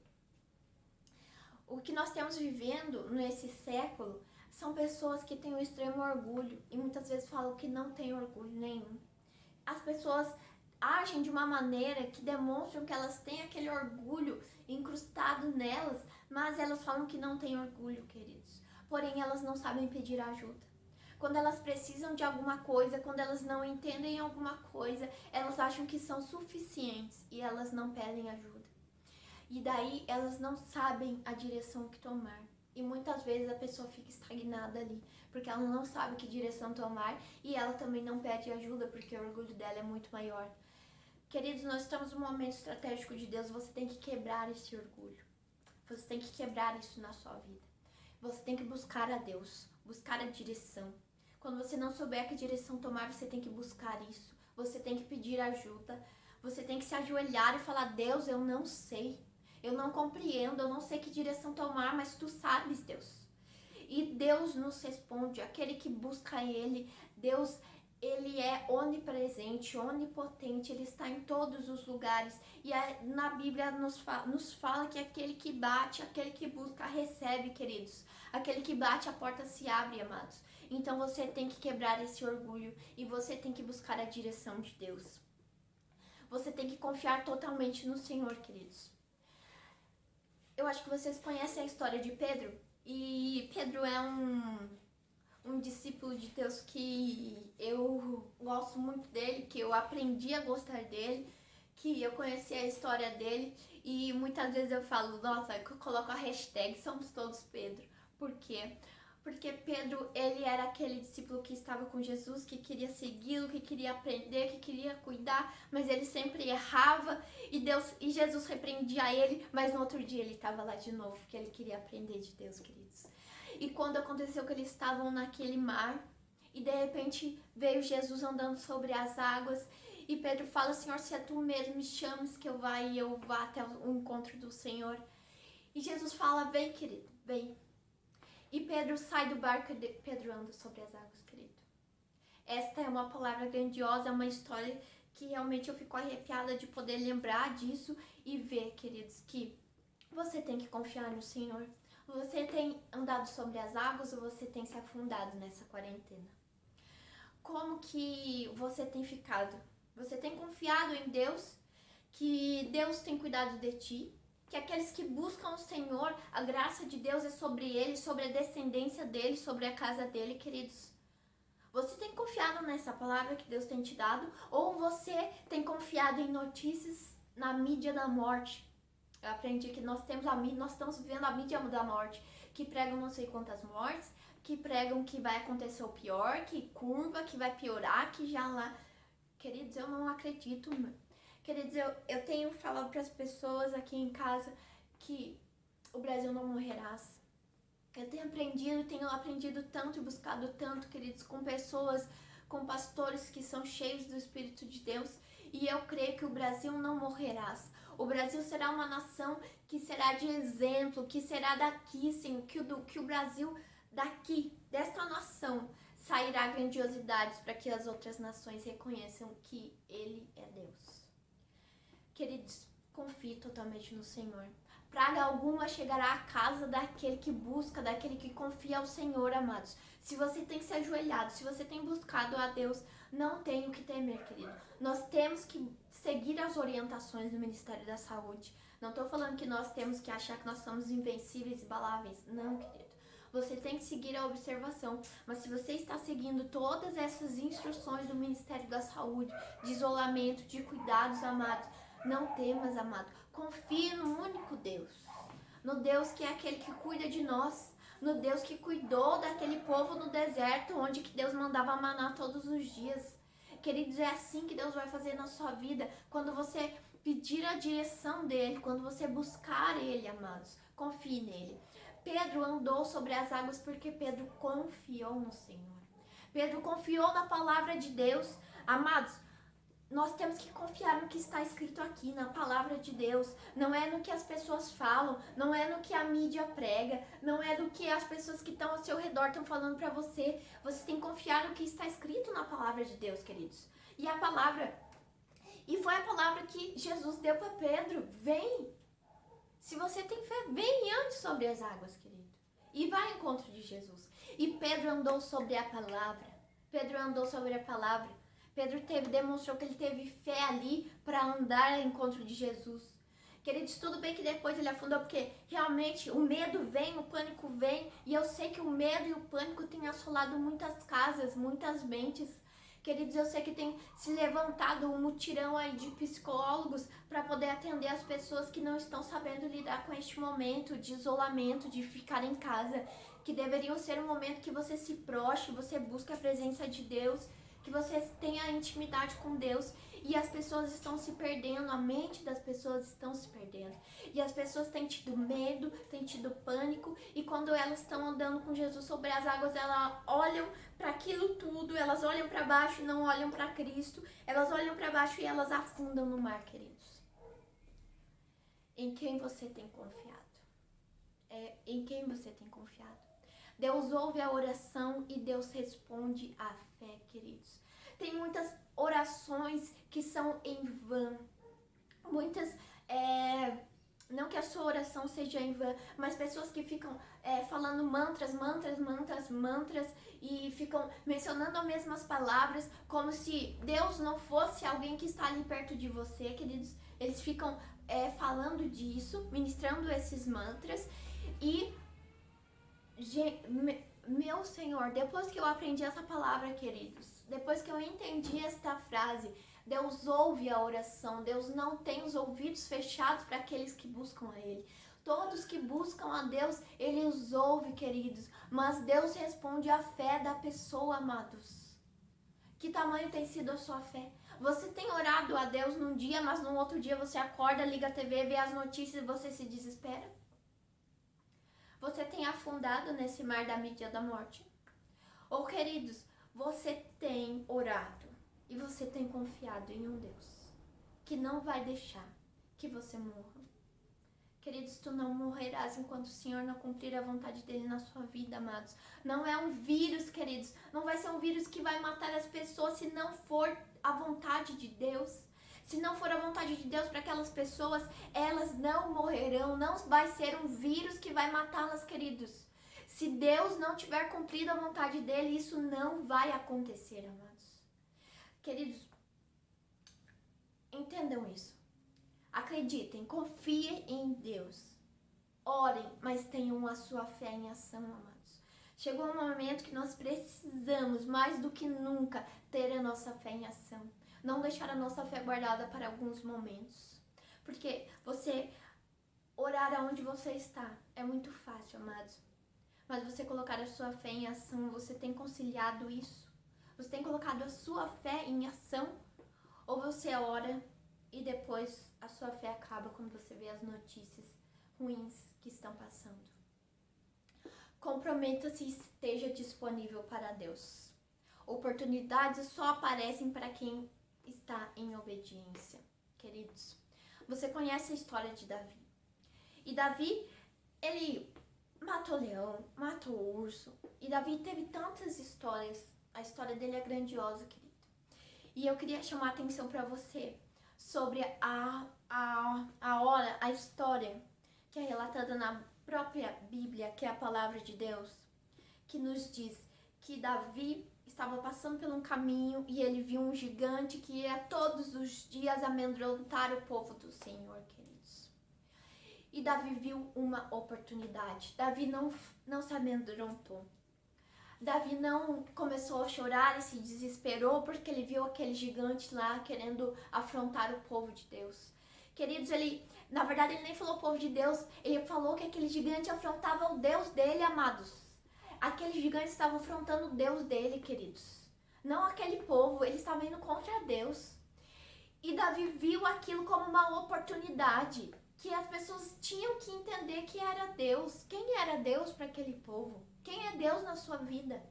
A: O que nós temos vivendo nesse século são pessoas que têm um extremo orgulho e muitas vezes falam que não têm orgulho nenhum. As pessoas agem de uma maneira que demonstram que elas têm aquele orgulho incrustado nelas, mas elas falam que não têm orgulho, queridos. Porém, elas não sabem pedir ajuda. Quando elas precisam de alguma coisa, quando elas não entendem alguma coisa, elas acham que são suficientes e elas não pedem ajuda. E daí elas não sabem a direção que tomar. E muitas vezes a pessoa fica estagnada ali, porque ela não sabe que direção tomar e ela também não pede ajuda porque o orgulho dela é muito maior. Queridos, nós estamos num momento estratégico de Deus, você tem que quebrar esse orgulho. Você tem que quebrar isso na sua vida. Você tem que buscar a Deus, buscar a direção. Quando você não souber que direção tomar, você tem que buscar isso. Você tem que pedir ajuda. Você tem que se ajoelhar e falar, Deus, eu não sei. Eu não compreendo, eu não sei que direção tomar, mas Tu sabes, Deus. E Deus nos responde, aquele que busca Ele. Deus, Ele é onipresente, onipotente, Ele está em todos os lugares. E na Bíblia nos fala que aquele que bate, aquele que busca, recebe, queridos. Aquele que bate, a porta se abre, amados. Então você tem que quebrar esse orgulho e você tem que buscar a direção de Deus. Você tem que confiar totalmente no Senhor, queridos. Eu acho que vocês conhecem a história de Pedro. E Pedro é um discípulo de Deus que eu gosto muito dele, que eu aprendi a gostar dele, que eu conheci a história dele. E muitas vezes eu falo, nossa, eu coloco a hashtag Somos Todos Pedro. Por quê? Porque Pedro, ele era aquele discípulo que estava com Jesus, que queria segui-lo, que queria aprender, que queria cuidar, mas ele sempre errava e Jesus repreendia ele, mas no outro dia ele estava lá de novo, porque ele queria aprender de Deus, queridos. E quando aconteceu que eles estavam naquele mar, e de repente veio Jesus andando sobre as águas, e Pedro fala, Senhor, se é Tu mesmo, me chames que eu vá até o encontro do Senhor. E Jesus fala, vem, querido, vem. E Pedro sai do barco e Pedro anda sobre as águas, querido. Esta é uma palavra grandiosa, é uma história que realmente eu fico arrepiada de poder lembrar disso e ver, queridos, que você tem que confiar no Senhor. Você tem andado sobre as águas ou você tem se afundado nessa quarentena? Como que você tem ficado? Você tem confiado em Deus? Que Deus tem cuidado de ti? Que aqueles que buscam o Senhor, a graça de Deus é sobre ele, sobre a descendência dele, sobre a casa dele, queridos. Você tem confiado nessa palavra que Deus tem te dado? Ou você tem confiado em notícias na mídia da morte? Eu aprendi que nós estamos vivendo a mídia da morte, que pregam não sei quantas mortes, que pregam que vai acontecer o pior, que curva, que vai piorar, que já lá... Queridos, eu não acredito, Queridos, eu tenho falado para as pessoas aqui em casa que o Brasil não morrerá. Eu tenho aprendido tanto e buscado tanto, queridos, com pessoas, com pastores que são cheios do Espírito de Deus. E eu creio que o Brasil não morrerá. O Brasil será uma nação que será de exemplo, que será daqui, Senhor, que o Brasil daqui, desta nação, sairá grandiosidades para que as outras nações reconheçam que Ele é Deus. Queridos, confie totalmente no Senhor. Praga alguma chegará à casa daquele que busca, daquele que confia ao Senhor, amados. Se você tem se ajoelhado, se você tem buscado a Deus, não tem o que temer, querido. Nós temos que seguir as orientações do Ministério da Saúde. Não estou falando que nós temos que achar que nós somos invencíveis e inabaláveis. Não, querido. Você tem que seguir a observação. Mas se você está seguindo todas essas instruções do Ministério da Saúde, de isolamento, de cuidados, amado, não temas, amado. Confie no único Deus. No Deus que é aquele que cuida de nós. No Deus que cuidou daquele povo no deserto, onde que Deus mandava maná todos os dias. Queridos, é assim que Deus vai fazer na sua vida. Quando você pedir a direção dele, quando você buscar ele, amados, confie nele. Pedro andou sobre as águas porque Pedro confiou no Senhor. Pedro confiou na palavra de Deus. Amados, nós temos que confiar no que está escrito aqui, na palavra de Deus. Não é no que as pessoas falam, não é no que a mídia prega, não é do que as pessoas que estão ao seu redor estão falando para você. Você tem que confiar no que está escrito na palavra de Deus, queridos. E foi a palavra que Jesus deu para Pedro. Vem! Se você tem fé, vem e ande sobre as águas, querido. E vai ao encontro de Jesus. E Pedro andou sobre a palavra. Pedro demonstrou que ele teve fé ali para andar ao encontro de Jesus. Queridos, tudo bem que depois ele afundou, porque realmente o medo vem, o pânico vem. E eu sei que o medo e o pânico têm assolado muitas casas, muitas mentes. Queridos, eu sei que tem se levantado um mutirão aí de psicólogos para poder atender as pessoas que não estão sabendo lidar com este momento de isolamento, de ficar em casa. Que deveria ser um momento que você se prostre, você busque a presença de Deus, que você tenha intimidade com Deus. E as pessoas estão se perdendo, a mente das pessoas estão se perdendo. E as pessoas têm tido medo, têm tido pânico. E quando elas estão andando com Jesus sobre as águas, elas olham para aquilo tudo, elas olham para baixo e não olham para Cristo. Elas olham para baixo e elas afundam no mar, queridos. Em quem você tem confiado? Em quem você tem confiado? Deus ouve a oração e Deus responde à fé, queridos. Tem muitas orações que são em vão. Muitas, não que a sua oração seja em vão, mas pessoas que ficam falando mantras e ficam mencionando as mesmas palavras, como se Deus não fosse alguém que está ali perto de você, queridos. Eles ficam falando disso, ministrando esses mantras e... Meu Senhor, depois que eu aprendi essa palavra, queridos, depois que eu entendi esta frase, Deus ouve a oração, Deus não tem os ouvidos fechados para aqueles que buscam a Ele. Todos que buscam a Deus, Ele os ouve, queridos, mas Deus responde à fé da pessoa, amados. Que tamanho tem sido a sua fé? Você tem orado a Deus num dia, mas no outro dia você acorda, liga a TV, vê as notícias e você se desespera? Você tem afundado nesse mar da mídia da morte? Ou, queridos, você tem orado e você tem confiado em um Deus que não vai deixar que você morra? Queridos, tu não morrerás enquanto o Senhor não cumprir a vontade dele na sua vida, amados. Não é um vírus, queridos. Não vai ser um vírus que vai matar as pessoas se não for a vontade de Deus. Se não for a vontade de Deus para aquelas pessoas, elas não morrerão. Não vai ser um vírus que vai matá-las, queridos. Se Deus não tiver cumprido a vontade dele, isso não vai acontecer, amados. Queridos, entendam isso. Acreditem, confiem em Deus. Orem, mas tenham a sua fé em ação, amados. Chegou um momento que nós precisamos, mais do que nunca, ter a nossa fé em ação. Não deixar a nossa fé guardada para alguns momentos. Porque você orar aonde você está é muito fácil, amados. Mas você colocar a sua fé em ação, você tem conciliado isso? Você tem colocado a sua fé em ação? Ou você ora e depois a sua fé acaba quando você vê as notícias ruins que estão passando? comprometa-se e esteja disponível para Deus. Oportunidades só aparecem para quem está em obediência. Queridos, você conhece a história de Davi. E Davi, ele matou leão, matou urso. E Davi teve tantas histórias. A história dele é grandiosa, querido. E eu queria chamar a atenção para você sobre a história que é relatada na própria Bíblia, que é a palavra de Deus, que nos diz que Davi estava passando por um caminho e ele viu um gigante que ia todos os dias amedrontar o povo do Senhor, queridos. E Davi viu uma oportunidade. Davi não se amedrontou. Davi não começou a chorar e se desesperou porque ele viu aquele gigante lá querendo afrontar o povo de Deus. Queridos, na verdade ele nem falou povo de Deus, ele falou que aquele gigante afrontava o Deus dele, amados. Aquele gigante estava afrontando o Deus dele, queridos. Não aquele povo, ele estava indo contra Deus. E Davi viu aquilo como uma oportunidade, que as pessoas tinham que entender que era Deus. Quem era Deus para aquele povo? Quem é Deus na sua vida?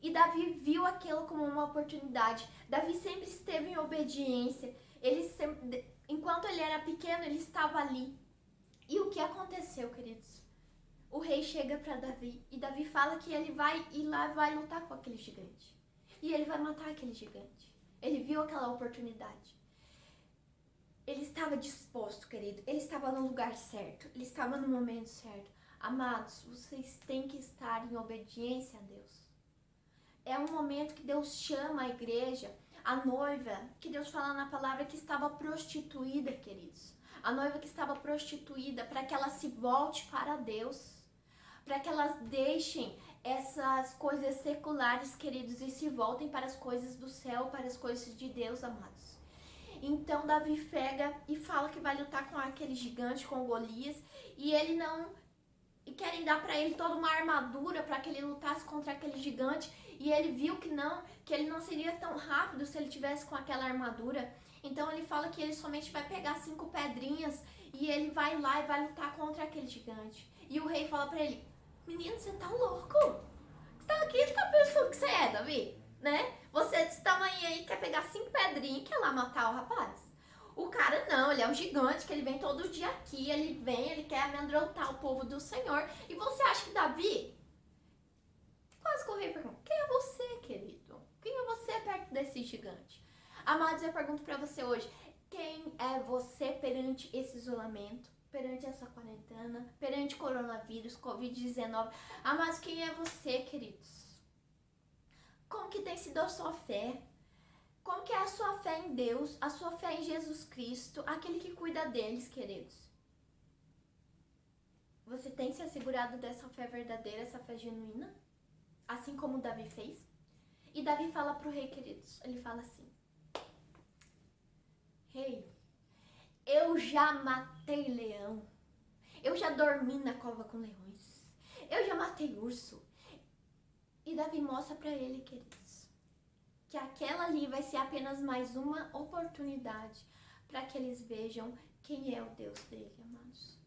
A: E Davi viu aquilo como uma oportunidade. Davi sempre esteve em obediência. Enquanto ele era pequeno, ele estava ali. E o que aconteceu, queridos? O rei chega para Davi e Davi fala que ele vai ir lá e vai lutar com aquele gigante. E ele vai matar aquele gigante. Ele viu aquela oportunidade. Ele estava disposto, querido. Ele estava no lugar certo. Ele estava no momento certo. Amados, vocês têm que estar em obediência a Deus. É um momento que Deus chama a igreja, a noiva, que Deus fala na palavra que estava prostituída, queridos. A noiva que estava prostituída, para que ela se volte para Deus. Para que elas deixem essas coisas seculares, queridos, e se voltem para as coisas do céu, para as coisas de Deus, amados. Então Davi pega e fala que vai lutar com aquele gigante, com Golias, e querem dar para ele toda uma armadura para que ele lutasse contra aquele gigante, e ele viu que ele não seria tão rápido se ele tivesse com aquela armadura. Então ele fala que ele somente vai pegar 5 pedrinhas e ele vai lá e vai lutar contra aquele gigante. E o rei fala para ele: menino, você tá louco? Você tá aqui, você tá pensando que você é, Davi? Né? Você desse tamanho aí quer pegar 5 pedrinhas e quer lá matar o rapaz? O cara não, ele é um gigante, que ele vem todo dia aqui, ele quer amedrontar o povo do Senhor. E você acha que Davi? Quase que o rei pergunta: quem é você, querido? Quem é você perto desse gigante? Amados, eu pergunto pra você hoje: quem é você perante esse isolamento? Perante essa quarentena? Perante coronavírus, Covid-19? Amados, quem é você, queridos? Como que tem sido a sua fé? Como que é a sua fé em Deus, a sua fé em Jesus Cristo, aquele que cuida deles, queridos? Você tem se assegurado dessa fé verdadeira, essa fé genuína? Assim como Davi fez? E Davi fala pro rei, queridos, ele fala assim: rei, eu já matei leão, eu já dormi na cova com leões, eu já matei urso. E Davi mostra pra ele, queridos, que aquela ali vai ser apenas mais uma oportunidade para que eles vejam quem é o Deus dele, amados.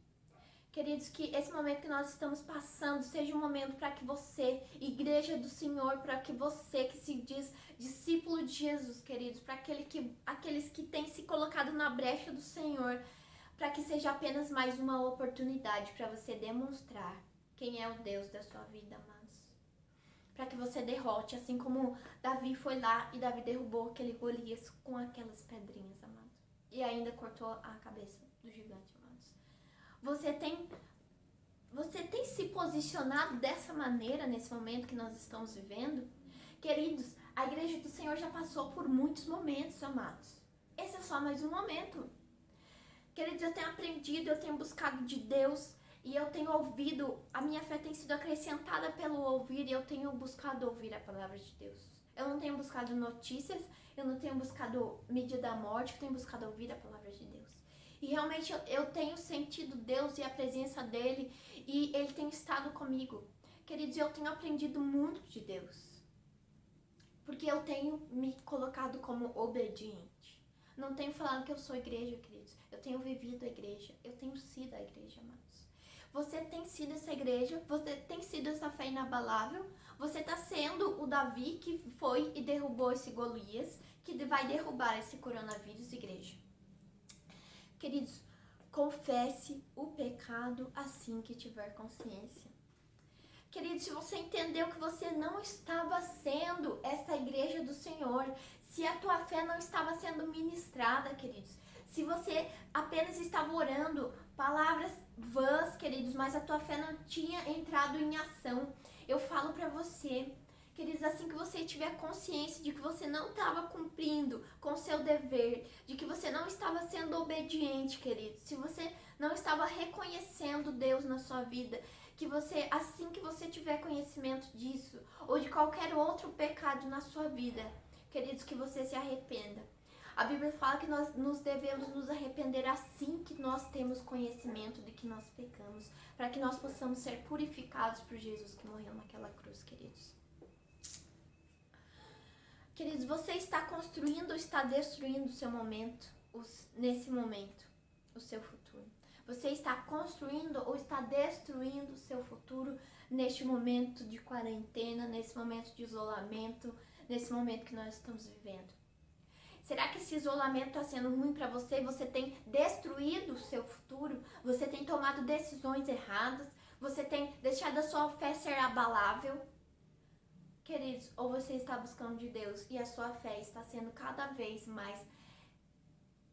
A: Queridos, que esse momento que nós estamos passando seja um momento para que você, igreja do Senhor, para que você que se diz discípulo de Jesus, queridos, para aqueles que têm se colocado na brecha do Senhor, para que seja apenas mais uma oportunidade para você demonstrar quem é o Deus da sua vida, amados. Para que você derrote, assim como Davi foi lá e Davi derrubou aquele Golias com aquelas pedrinhas, amados. E ainda cortou a cabeça do gigante, amados. Você tem se posicionado dessa maneira nesse momento que nós estamos vivendo? Queridos, a igreja do Senhor já passou por muitos momentos, amados. Esse é só mais um momento. Queridos, eu tenho aprendido, eu tenho buscado de Deus. E eu tenho ouvido, a minha fé tem sido acrescentada pelo ouvir, e eu tenho buscado ouvir a palavra de Deus. Eu não tenho buscado notícias, eu não tenho buscado mídia da morte, eu tenho buscado ouvir a palavra de Deus. E realmente eu tenho sentido Deus e a presença dele, e ele tem estado comigo. Queridos, eu tenho aprendido muito de Deus, porque eu tenho me colocado como obediente. Não tenho falado que eu sou igreja, queridos. Eu tenho vivido a igreja, eu tenho sido a igreja, amados. Você tem sido essa igreja, você tem sido essa fé inabalável, você está sendo o Davi que foi e derrubou esse Golias, que vai derrubar esse coronavírus, igreja. Queridos, confesse o pecado assim que tiver consciência. Querido, se você entendeu que você não estava sendo essa igreja do Senhor, se a tua fé não estava sendo ministrada, queridos, se você apenas estava orando palavras vãs, queridos, mas a tua fé não tinha entrado em ação, eu falo para você, queridos, assim que você tiver consciência de que você não estava cumprindo com o seu dever, de que você não estava sendo obediente, queridos, se você não estava reconhecendo Deus na sua vida, que você, assim que você tiver conhecimento disso, ou de qualquer outro pecado na sua vida, queridos, que você se arrependa. A Bíblia fala que nós nos devemos nos arrepender assim que nós temos conhecimento de que nós pecamos, para que nós possamos ser purificados por Jesus que morreu naquela cruz, queridos. Queridos, você está construindo ou está destruindo o seu momento, nesse momento, o seu futuro? Você está construindo ou está destruindo o seu futuro neste momento de quarentena, nesse momento de isolamento, nesse momento que nós estamos vivendo? Será que esse isolamento está sendo ruim para você? Você tem destruído o seu futuro? Você tem tomado decisões erradas? Você tem deixado a sua fé ser abalável? Queridos, ou você está buscando de Deus e a sua fé está sendo cada vez mais...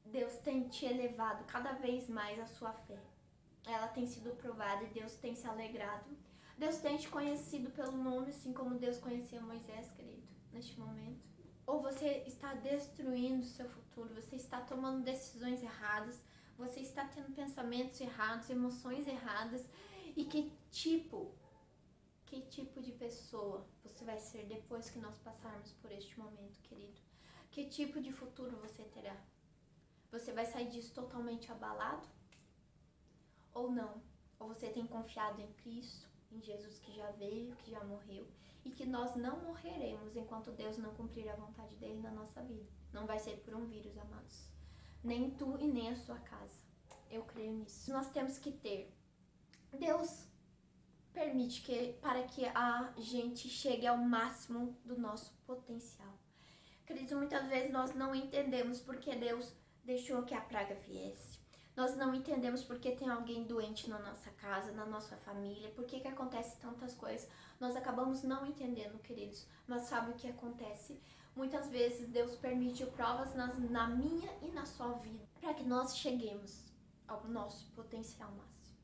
A: Deus tem te elevado cada vez mais a sua fé. Ela tem sido provada e Deus tem se alegrado. Deus tem te conhecido pelo nome, assim como Deus conhecia Moisés, querido, neste momento. Ou você está destruindo o seu futuro, você está tomando decisões erradas, você está tendo pensamentos errados, emoções erradas. E que tipo de pessoa você vai ser depois que nós passarmos por este momento, querido? Que tipo de futuro você terá? Você vai sair disso totalmente abalado? Ou não? Ou você tem confiado em Cristo, em Jesus que já veio, que já morreu, e que nós não morreremos enquanto Deus não cumprir a vontade dele na nossa vida. Não vai ser por um vírus, amados. Nem tu e nem a sua casa. Eu creio nisso. Nós temos que ter. Deus permite para que a gente chegue ao máximo do nosso potencial. Queridos, muitas vezes nós não entendemos porque Deus deixou que a praga viesse. Nós não entendemos porque tem alguém doente na nossa casa, na nossa família, por que acontece tantas coisas. Nós acabamos não entendendo, queridos, mas sabe o que acontece? Muitas vezes Deus permite provas na minha e na sua vida, para que nós cheguemos ao nosso potencial máximo,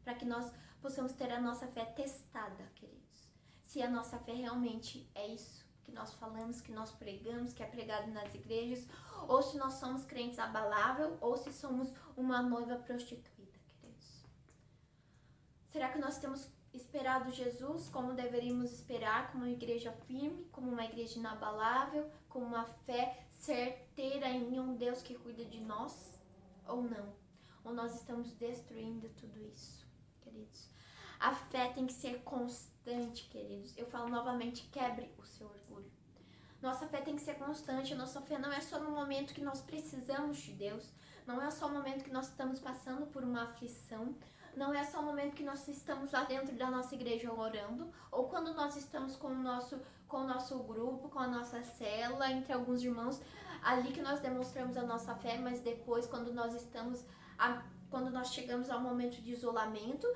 A: para que nós possamos ter a nossa fé testada, queridos. Se a nossa fé realmente é isso que nós falamos, que nós pregamos, que é pregado nas igrejas, ou se nós somos crentes abalável, ou se somos uma noiva prostituída, queridos. Será que nós temos esperado Jesus como deveríamos esperar, como uma igreja firme, como uma igreja inabalável, com uma fé certeira em um Deus que cuida de nós, ou não? Ou nós estamos destruindo tudo isso, queridos? A fé tem que ser constante, queridos. Eu falo novamente, quebre o seu orgulho. Nossa fé tem que ser constante. A nossa fé não é só no momento que nós precisamos de Deus. Não é só no momento que nós estamos passando por uma aflição. Não é só no momento que nós estamos lá dentro da nossa igreja orando. Ou quando nós estamos com o nosso grupo, com a nossa célula, entre alguns irmãos. Ali que nós demonstramos a nossa fé, mas depois quando nós chegamos ao momento de isolamento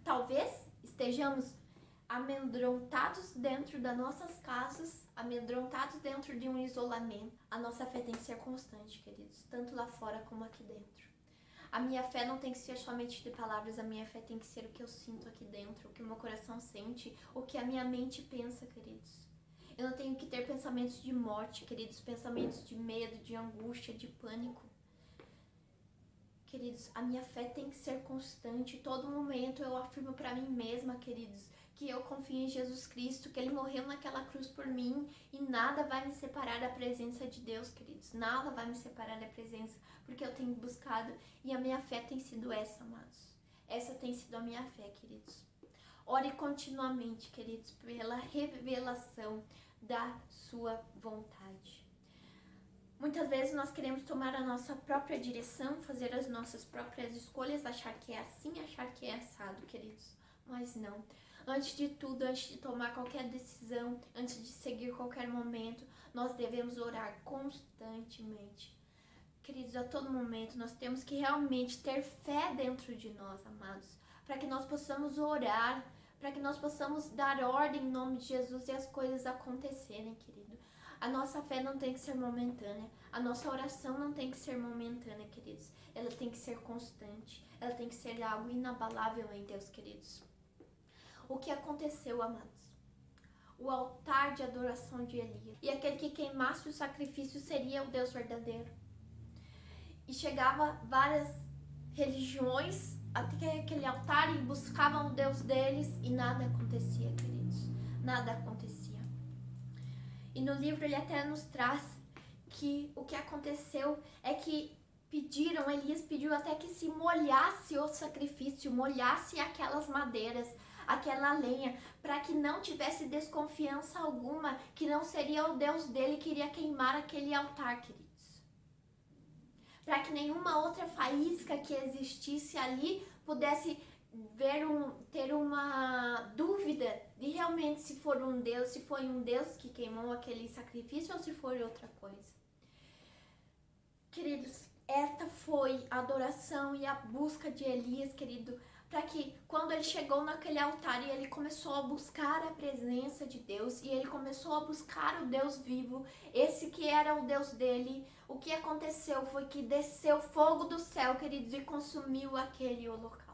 A: talvez estejamos amedrontados dentro das nossas casas, amedrontados dentro de um isolamento. A nossa fé tem que ser constante, queridos, tanto lá fora como aqui dentro. A minha fé não tem que ser somente de palavras, a minha fé tem que ser o que eu sinto aqui dentro, o que o meu coração sente, o que a minha mente pensa, queridos. Eu não tenho que ter pensamentos de morte, queridos, pensamentos de medo, de angústia, de pânico. Queridos, a minha fé tem que ser constante. Todo momento eu afirmo para mim mesma, queridos, que eu confio em Jesus Cristo, que Ele morreu naquela cruz por mim e nada vai me separar da presença de Deus, queridos. Nada vai me separar da presença, porque eu tenho buscado e a minha fé tem sido essa, amados. Essa tem sido a minha fé, queridos. Ore continuamente, queridos, pela revelação da sua vontade. Muitas vezes nós queremos tomar a nossa própria direção, fazer as nossas próprias escolhas, achar que é assim, achar que é assado, queridos. Mas não. Antes de tudo, antes de tomar qualquer decisão, antes de seguir qualquer momento, nós devemos orar constantemente. Queridos, a todo momento nós temos que realmente ter fé dentro de nós, amados, para que nós possamos orar, para que nós possamos dar ordem em nome de Jesus e as coisas acontecerem, querido. A nossa fé não tem que ser momentânea, a nossa oração não tem que ser momentânea, queridos. Ela tem que ser constante, ela tem que ser algo inabalável em Deus, queridos. O que aconteceu, amados? O altar de adoração de Elias. E aquele que queimasse o sacrifício seria o Deus verdadeiro. E chegava várias religiões até aquele altar e buscavam o Deus deles e nada acontecia, queridos. Nada acontecia. E no livro ele até nos traz que o que aconteceu é que Elias pediu até que se molhasse o sacrifício, molhasse aquelas madeiras, aquela lenha, para que não tivesse desconfiança alguma, que não seria o Deus dele que iria queimar aquele altar, queridos. Para que nenhuma outra faísca que existisse ali pudesse ter uma dúvida de realmente se for um Deus, se foi um Deus que queimou aquele sacrifício ou se foi outra coisa. Queridos, esta foi a adoração e a busca de Elias, querido, para que quando ele chegou naquele altar e ele começou a buscar a presença de Deus e ele começou a buscar o Deus vivo, esse que era o Deus dele, o que aconteceu foi que desceu fogo do céu, queridos, e consumiu aquele holocausto.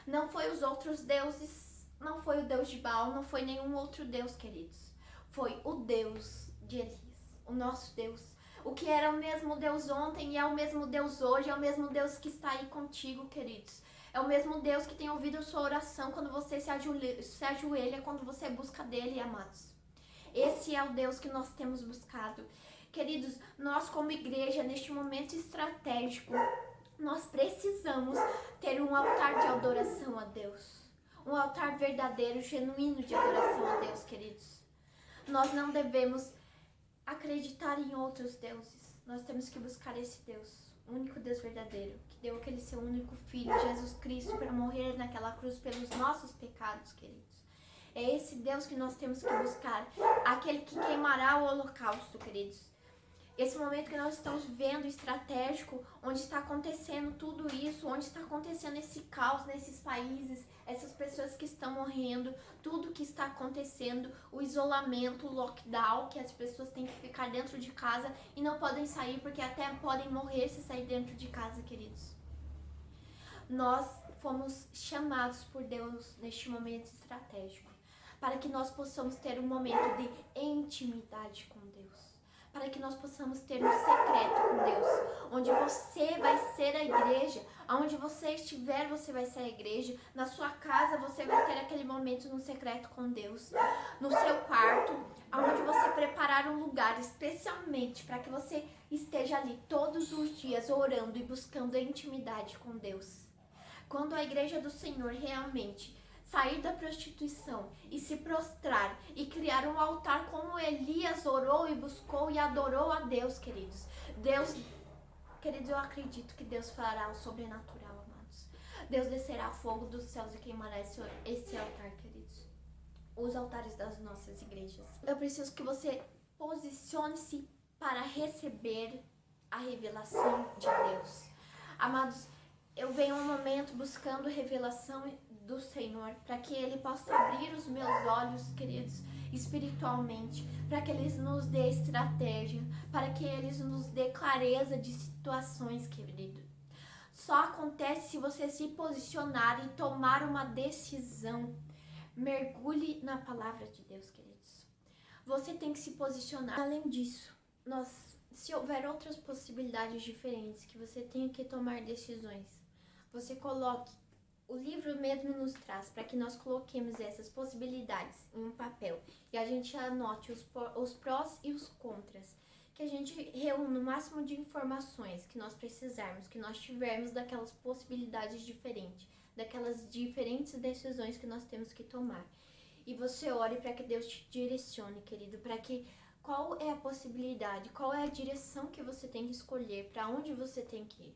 A: Não foi os outros deuses, não foi o Deus de Baal, não foi nenhum outro Deus, queridos. Foi o Deus de Elias, o nosso Deus. O que era o mesmo Deus ontem e é o mesmo Deus hoje, é o mesmo Deus que está aí contigo, queridos. É o mesmo Deus que tem ouvido a sua oração quando você se ajoelha, quando você busca dele, amados. Esse é o Deus que nós temos buscado. Queridos, nós como igreja, neste momento estratégico, nós precisamos ter um altar de adoração a Deus. Um altar verdadeiro, genuíno de adoração a Deus, queridos. Nós não devemos acreditar em outros deuses. Nós temos que buscar esse Deus, o único Deus verdadeiro, que deu aquele seu único Filho, Jesus Cristo, para morrer naquela cruz pelos nossos pecados, queridos. É esse Deus que nós temos que buscar, aquele que queimará o holocausto, queridos. Esse momento que nós estamos vendo estratégico, onde está acontecendo tudo isso, onde está acontecendo esse caos nesses países, essas pessoas que estão morrendo, tudo que está acontecendo, o isolamento, o lockdown, que as pessoas têm que ficar dentro de casa e não podem sair porque até podem morrer se sair dentro de casa, queridos. Nós fomos chamados por Deus neste momento estratégico, para que nós possamos ter um momento de intimidade com Deus. Para que nós possamos ter um secreto com Deus, onde você vai ser a igreja, onde você estiver, você vai ser a igreja, na sua casa você vai ter aquele momento no secreto com Deus, no seu quarto, onde você preparar um lugar especialmente para que você esteja ali todos os dias orando e buscando a intimidade com Deus. Quando a igreja do Senhor realmente sair da prostituição e se prostrar e criar um altar como Elias orou e buscou e adorou a Deus, queridos. Queridos, eu acredito que Deus fará o sobrenatural, amados. Deus descerá fogo dos céus e queimará esse altar, queridos. Os altares das nossas igrejas. Eu preciso que você posicione-se para receber a revelação de Deus. Amados, eu venho um momento buscando revelação do Senhor, para que Ele possa abrir os meus olhos, queridos, espiritualmente, para que Ele nos dê estratégia, para que Ele nos dê clareza de situações, querido. Só acontece se você se posicionar e tomar uma decisão. Mergulhe na palavra de Deus, queridos. Você tem que se posicionar. Além disso, se houver outras possibilidades diferentes que você tenha que tomar decisões, você coloque. O livro mesmo nos traz para que nós coloquemos essas possibilidades em um papel e a gente anote os prós e os contras, que a gente reúna o máximo de informações que nós precisarmos, que nós tivermos daquelas possibilidades diferentes, daquelas diferentes decisões que nós temos que tomar. E você ore para que Deus te direcione, querido, para que Qual é a possibilidade? Qual é a direção que você tem que escolher? Para onde você tem que ir?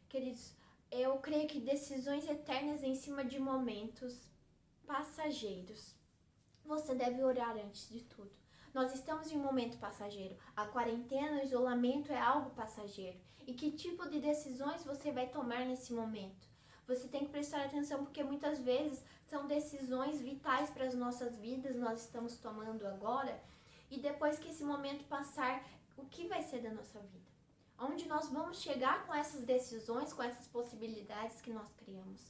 A: Queridos, eu creio que decisões eternas em cima de momentos passageiros. Você deve orar antes de tudo. Nós estamos em um momento passageiro. A quarentena, o isolamento é algo passageiro. E que tipo de decisões você vai tomar nesse momento? Você tem que prestar atenção porque muitas vezes são decisões vitais para as nossas vidas, nós estamos tomando agora. E depois que esse momento passar, o que vai ser da nossa vida? Onde nós vamos chegar com essas decisões, com essas possibilidades que nós criamos?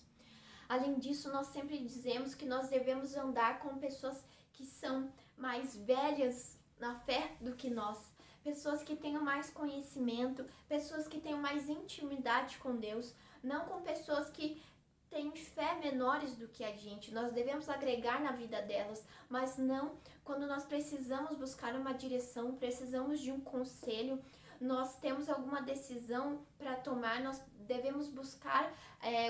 A: Além disso, nós sempre dizemos que nós devemos andar com pessoas que são mais velhas na fé do que nós. Pessoas que tenham mais conhecimento, pessoas que tenham mais intimidade com Deus. Não com pessoas que têm fé menores do que a gente. Nós devemos agregar na vida delas, mas não quando nós precisamos buscar uma direção, precisamos de um conselho, nós temos alguma decisão para tomar, nós devemos buscar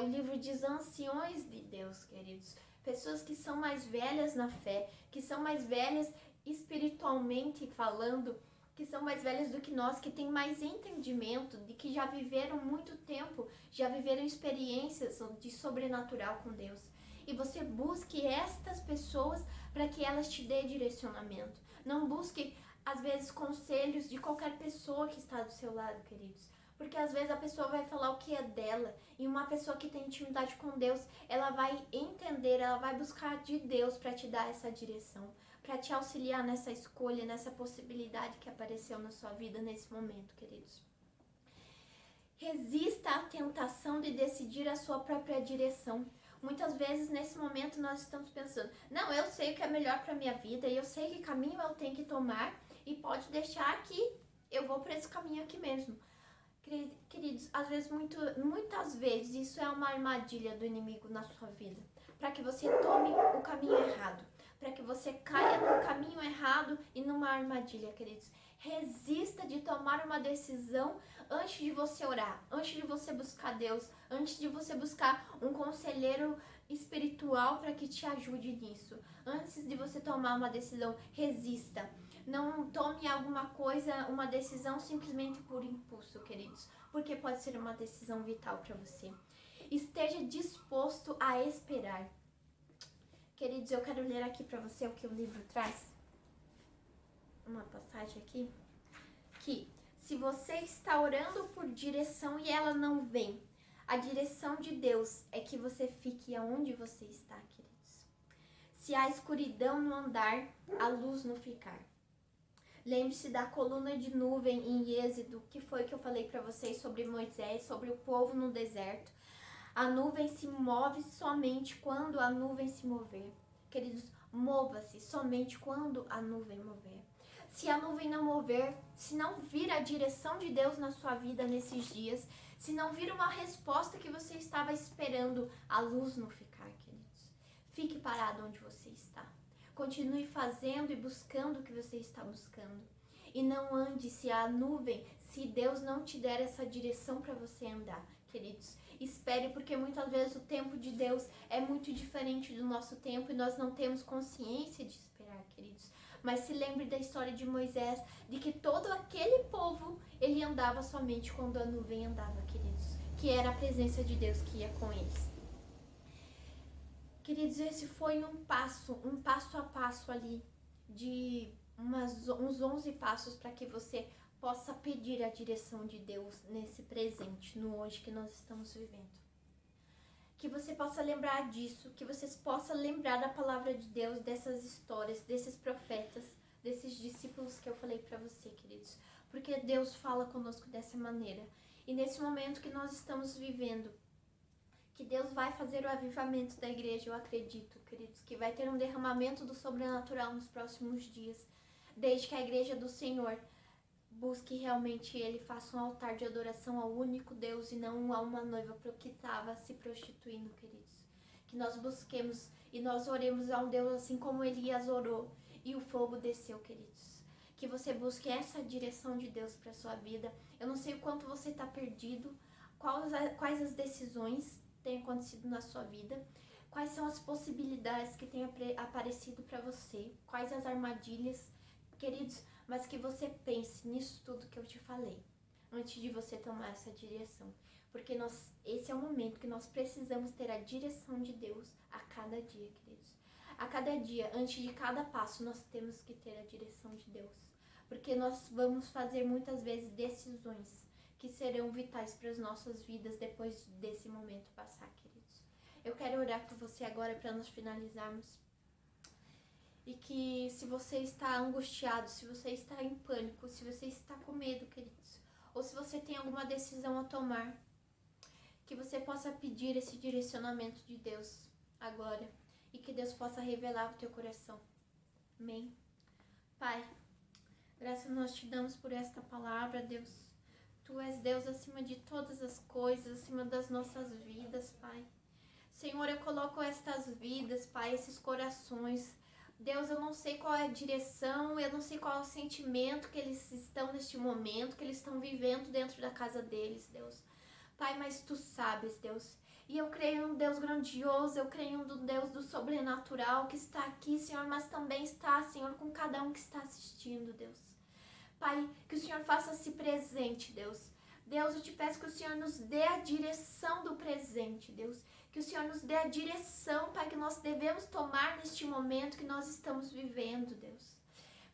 A: o livro diz anciões de Deus, queridos. Pessoas que são mais velhas na fé, que são mais velhas espiritualmente falando, que são mais velhas do que nós, que têm mais entendimento, de que já viveram muito tempo, já viveram experiências de sobrenatural com Deus. E você busque estas pessoas para que elas te dê direcionamento. Não busque, às vezes, conselhos de qualquer pessoa que está do seu lado, queridos. Porque às vezes a pessoa vai falar o que é dela. E uma pessoa que tem intimidade com Deus, ela vai entender, ela vai buscar de Deus para te dar essa direção, para te auxiliar nessa escolha, nessa possibilidade que apareceu na sua vida nesse momento, queridos. Resista à tentação de decidir a sua própria direção. Muitas vezes nesse momento nós estamos pensando, não, eu sei o que é melhor para minha vida, e eu sei que caminho eu tenho que tomar, e pode deixar que eu vou para esse caminho aqui mesmo. Queridos, às vezes, muitas vezes isso é uma armadilha do inimigo na sua vida, para que você tome o caminho errado, para que você caia no caminho errado e numa armadilha, queridos. Resista de tomar uma decisão antes de você orar, antes de você buscar Deus, antes de você buscar um conselheiro espiritual para que te ajude nisso. Antes de você tomar uma decisão, resista. Não tome alguma coisa, uma decisão simplesmente por impulso, queridos, porque pode ser uma decisão vital para você. Esteja disposto a esperar. Queridos, eu quero ler aqui para você o que o livro traz. Uma passagem aqui. Que se você está orando por direção e ela não vem, a direção de Deus é que você fique aonde você está, queridos. Se há escuridão no andar, a luz no ficar. Lembre-se da coluna de nuvem em Êxodo, que foi que eu falei para vocês sobre Moisés, sobre o povo no deserto. A nuvem se move somente quando a nuvem se mover. Queridos, mova-se somente quando a nuvem mover. Se a nuvem não mover, se não vir a direção de Deus na sua vida nesses dias, se não vir uma resposta que você estava esperando, a luz não ficar, queridos. Fique parado onde você está. Continue fazendo e buscando o que você está buscando. E não ande se a nuvem, se Deus não te der essa direção para você andar, queridos. Espere, porque muitas vezes o tempo de Deus é muito diferente do nosso tempo e nós não temos consciência de esperar, queridos. Mas se lembre da história de Moisés, de que todo aquele povo, ele andava somente quando a nuvem andava, queridos. Que era a presença de Deus que ia com eles. Queridos, esse foi um passo a passo ali, de uns 11 passos para que você possa pedir a direção de Deus nesse presente, no hoje que nós estamos vivendo. Que você possa lembrar disso, que vocês possam lembrar da palavra de Deus, dessas histórias, desses profetas, desses discípulos que eu falei para você, queridos. Porque Deus fala conosco dessa maneira. E nesse momento que nós estamos vivendo, que Deus vai fazer o avivamento da igreja, eu acredito, queridos, que vai ter um derramamento do sobrenatural nos próximos dias, desde que a igreja do Senhor busque realmente Ele, faça um altar de adoração ao único Deus e não a uma noiva que estava se prostituindo, queridos. Que nós busquemos e nós oremos a um Deus assim como Elias orou e o fogo desceu, queridos. Que você busque essa direção de Deus para sua vida. Eu não sei o quanto você está perdido, quais as decisões têm acontecido na sua vida, quais são as possibilidades que têm aparecido para você, quais as armadilhas, queridos, mas que você pense nisso tudo que eu te falei, antes de você tomar essa direção. Porque esse é o momento que nós precisamos ter a direção de Deus a cada dia, queridos. A cada dia, antes de cada passo, nós temos que ter a direção de Deus. Porque nós vamos fazer muitas vezes decisões que serão vitais para as nossas vidas depois desse momento passar, queridos. Eu quero orar por você agora para nós finalizarmos. E que se você está angustiado, se você está em pânico, se você está com medo, queridos, ou se você tem alguma decisão a tomar, que você possa pedir esse direcionamento de Deus agora e que Deus possa revelar o teu coração. Amém? Pai, graças nós te damos por esta palavra, Deus. Tu és Deus acima de todas as coisas, acima das nossas vidas, Pai. Senhor, eu coloco estas vidas, Pai, esses corações. Deus, eu não sei qual é a direção, eu não sei qual é o sentimento que eles estão neste momento, que eles estão vivendo dentro da casa deles, Deus. Pai, mas Tu sabes, Deus. E eu creio em um Deus grandioso, eu creio em um Deus do sobrenatural que está aqui, Senhor, mas também está, Senhor, com cada um que está assistindo, Deus. Pai, que o Senhor faça-se presente, Deus. Deus, eu te peço que o Senhor nos dê a direção do presente, Deus. Que o Senhor nos dê a direção, Pai, que nós devemos tomar neste momento que nós estamos vivendo, Deus.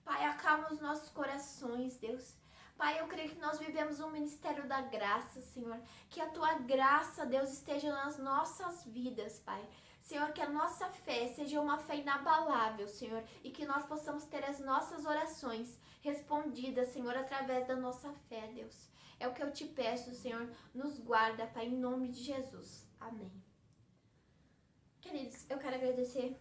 A: Pai, acalma os nossos corações, Deus. Pai, eu creio que nós vivemos um ministério da graça, Senhor. Que a Tua graça, Deus, esteja nas nossas vidas, Pai. Senhor, que a nossa fé seja uma fé inabalável, Senhor. E que nós possamos ter as nossas orações respondidas, Senhor, através da nossa fé, Deus. É o que eu te peço, Senhor. Nos guarda, Pai, em nome de Jesus. Amém. Queridos, eu quero agradecer.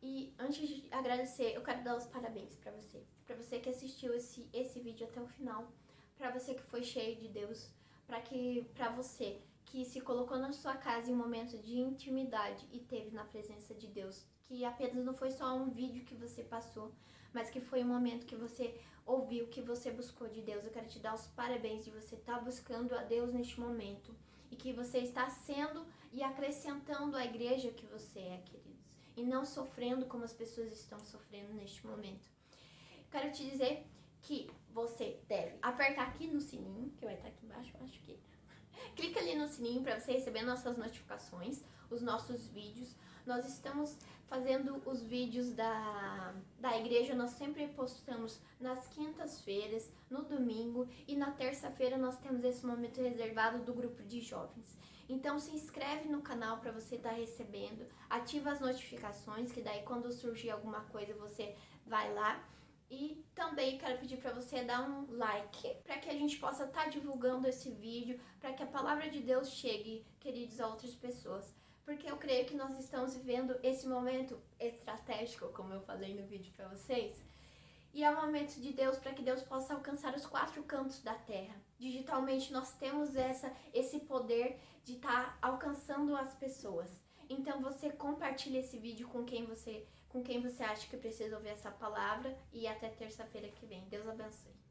A: E antes de agradecer, eu quero dar os parabéns pra você. Pra você que assistiu esse vídeo até o final. Pra você que foi cheio de Deus. Pra você que se colocou na sua casa em um momento de intimidade e teve na presença de Deus. Que apenas não foi só um vídeo que você passou, mas que foi um momento que você ouviu, que você buscou de Deus. Eu quero te dar os parabéns de você estar buscando a Deus neste momento. E que você está sendo e acrescentando a igreja que você é, queridos. E não sofrendo como as pessoas estão sofrendo neste momento. Quero te dizer que você deve apertar aqui no sininho, que vai estar aqui embaixo, acho que... Clica ali no sininho para você receber nossas notificações, os nossos vídeos. Nós estamos fazendo os vídeos da igreja, nós sempre postamos nas quintas-feiras, no domingo e na terça-feira nós temos esse momento reservado do grupo de jovens. Então se inscreve no canal para você estar recebendo, ativa as notificações, que daí quando surgir alguma coisa você vai lá. E também quero pedir para você dar um like, para que a gente possa estar divulgando esse vídeo, para que a palavra de Deus chegue, queridos, a outras pessoas. Porque eu creio que nós estamos vivendo esse momento estratégico, como eu falei no vídeo para vocês. E é o momento de Deus para que Deus possa alcançar os 4 cantos da terra. Digitalmente nós temos esse poder de estar alcançando as pessoas. Então você compartilha esse vídeo com quem você acha que precisa ouvir essa palavra. E até terça-feira que vem. Deus abençoe.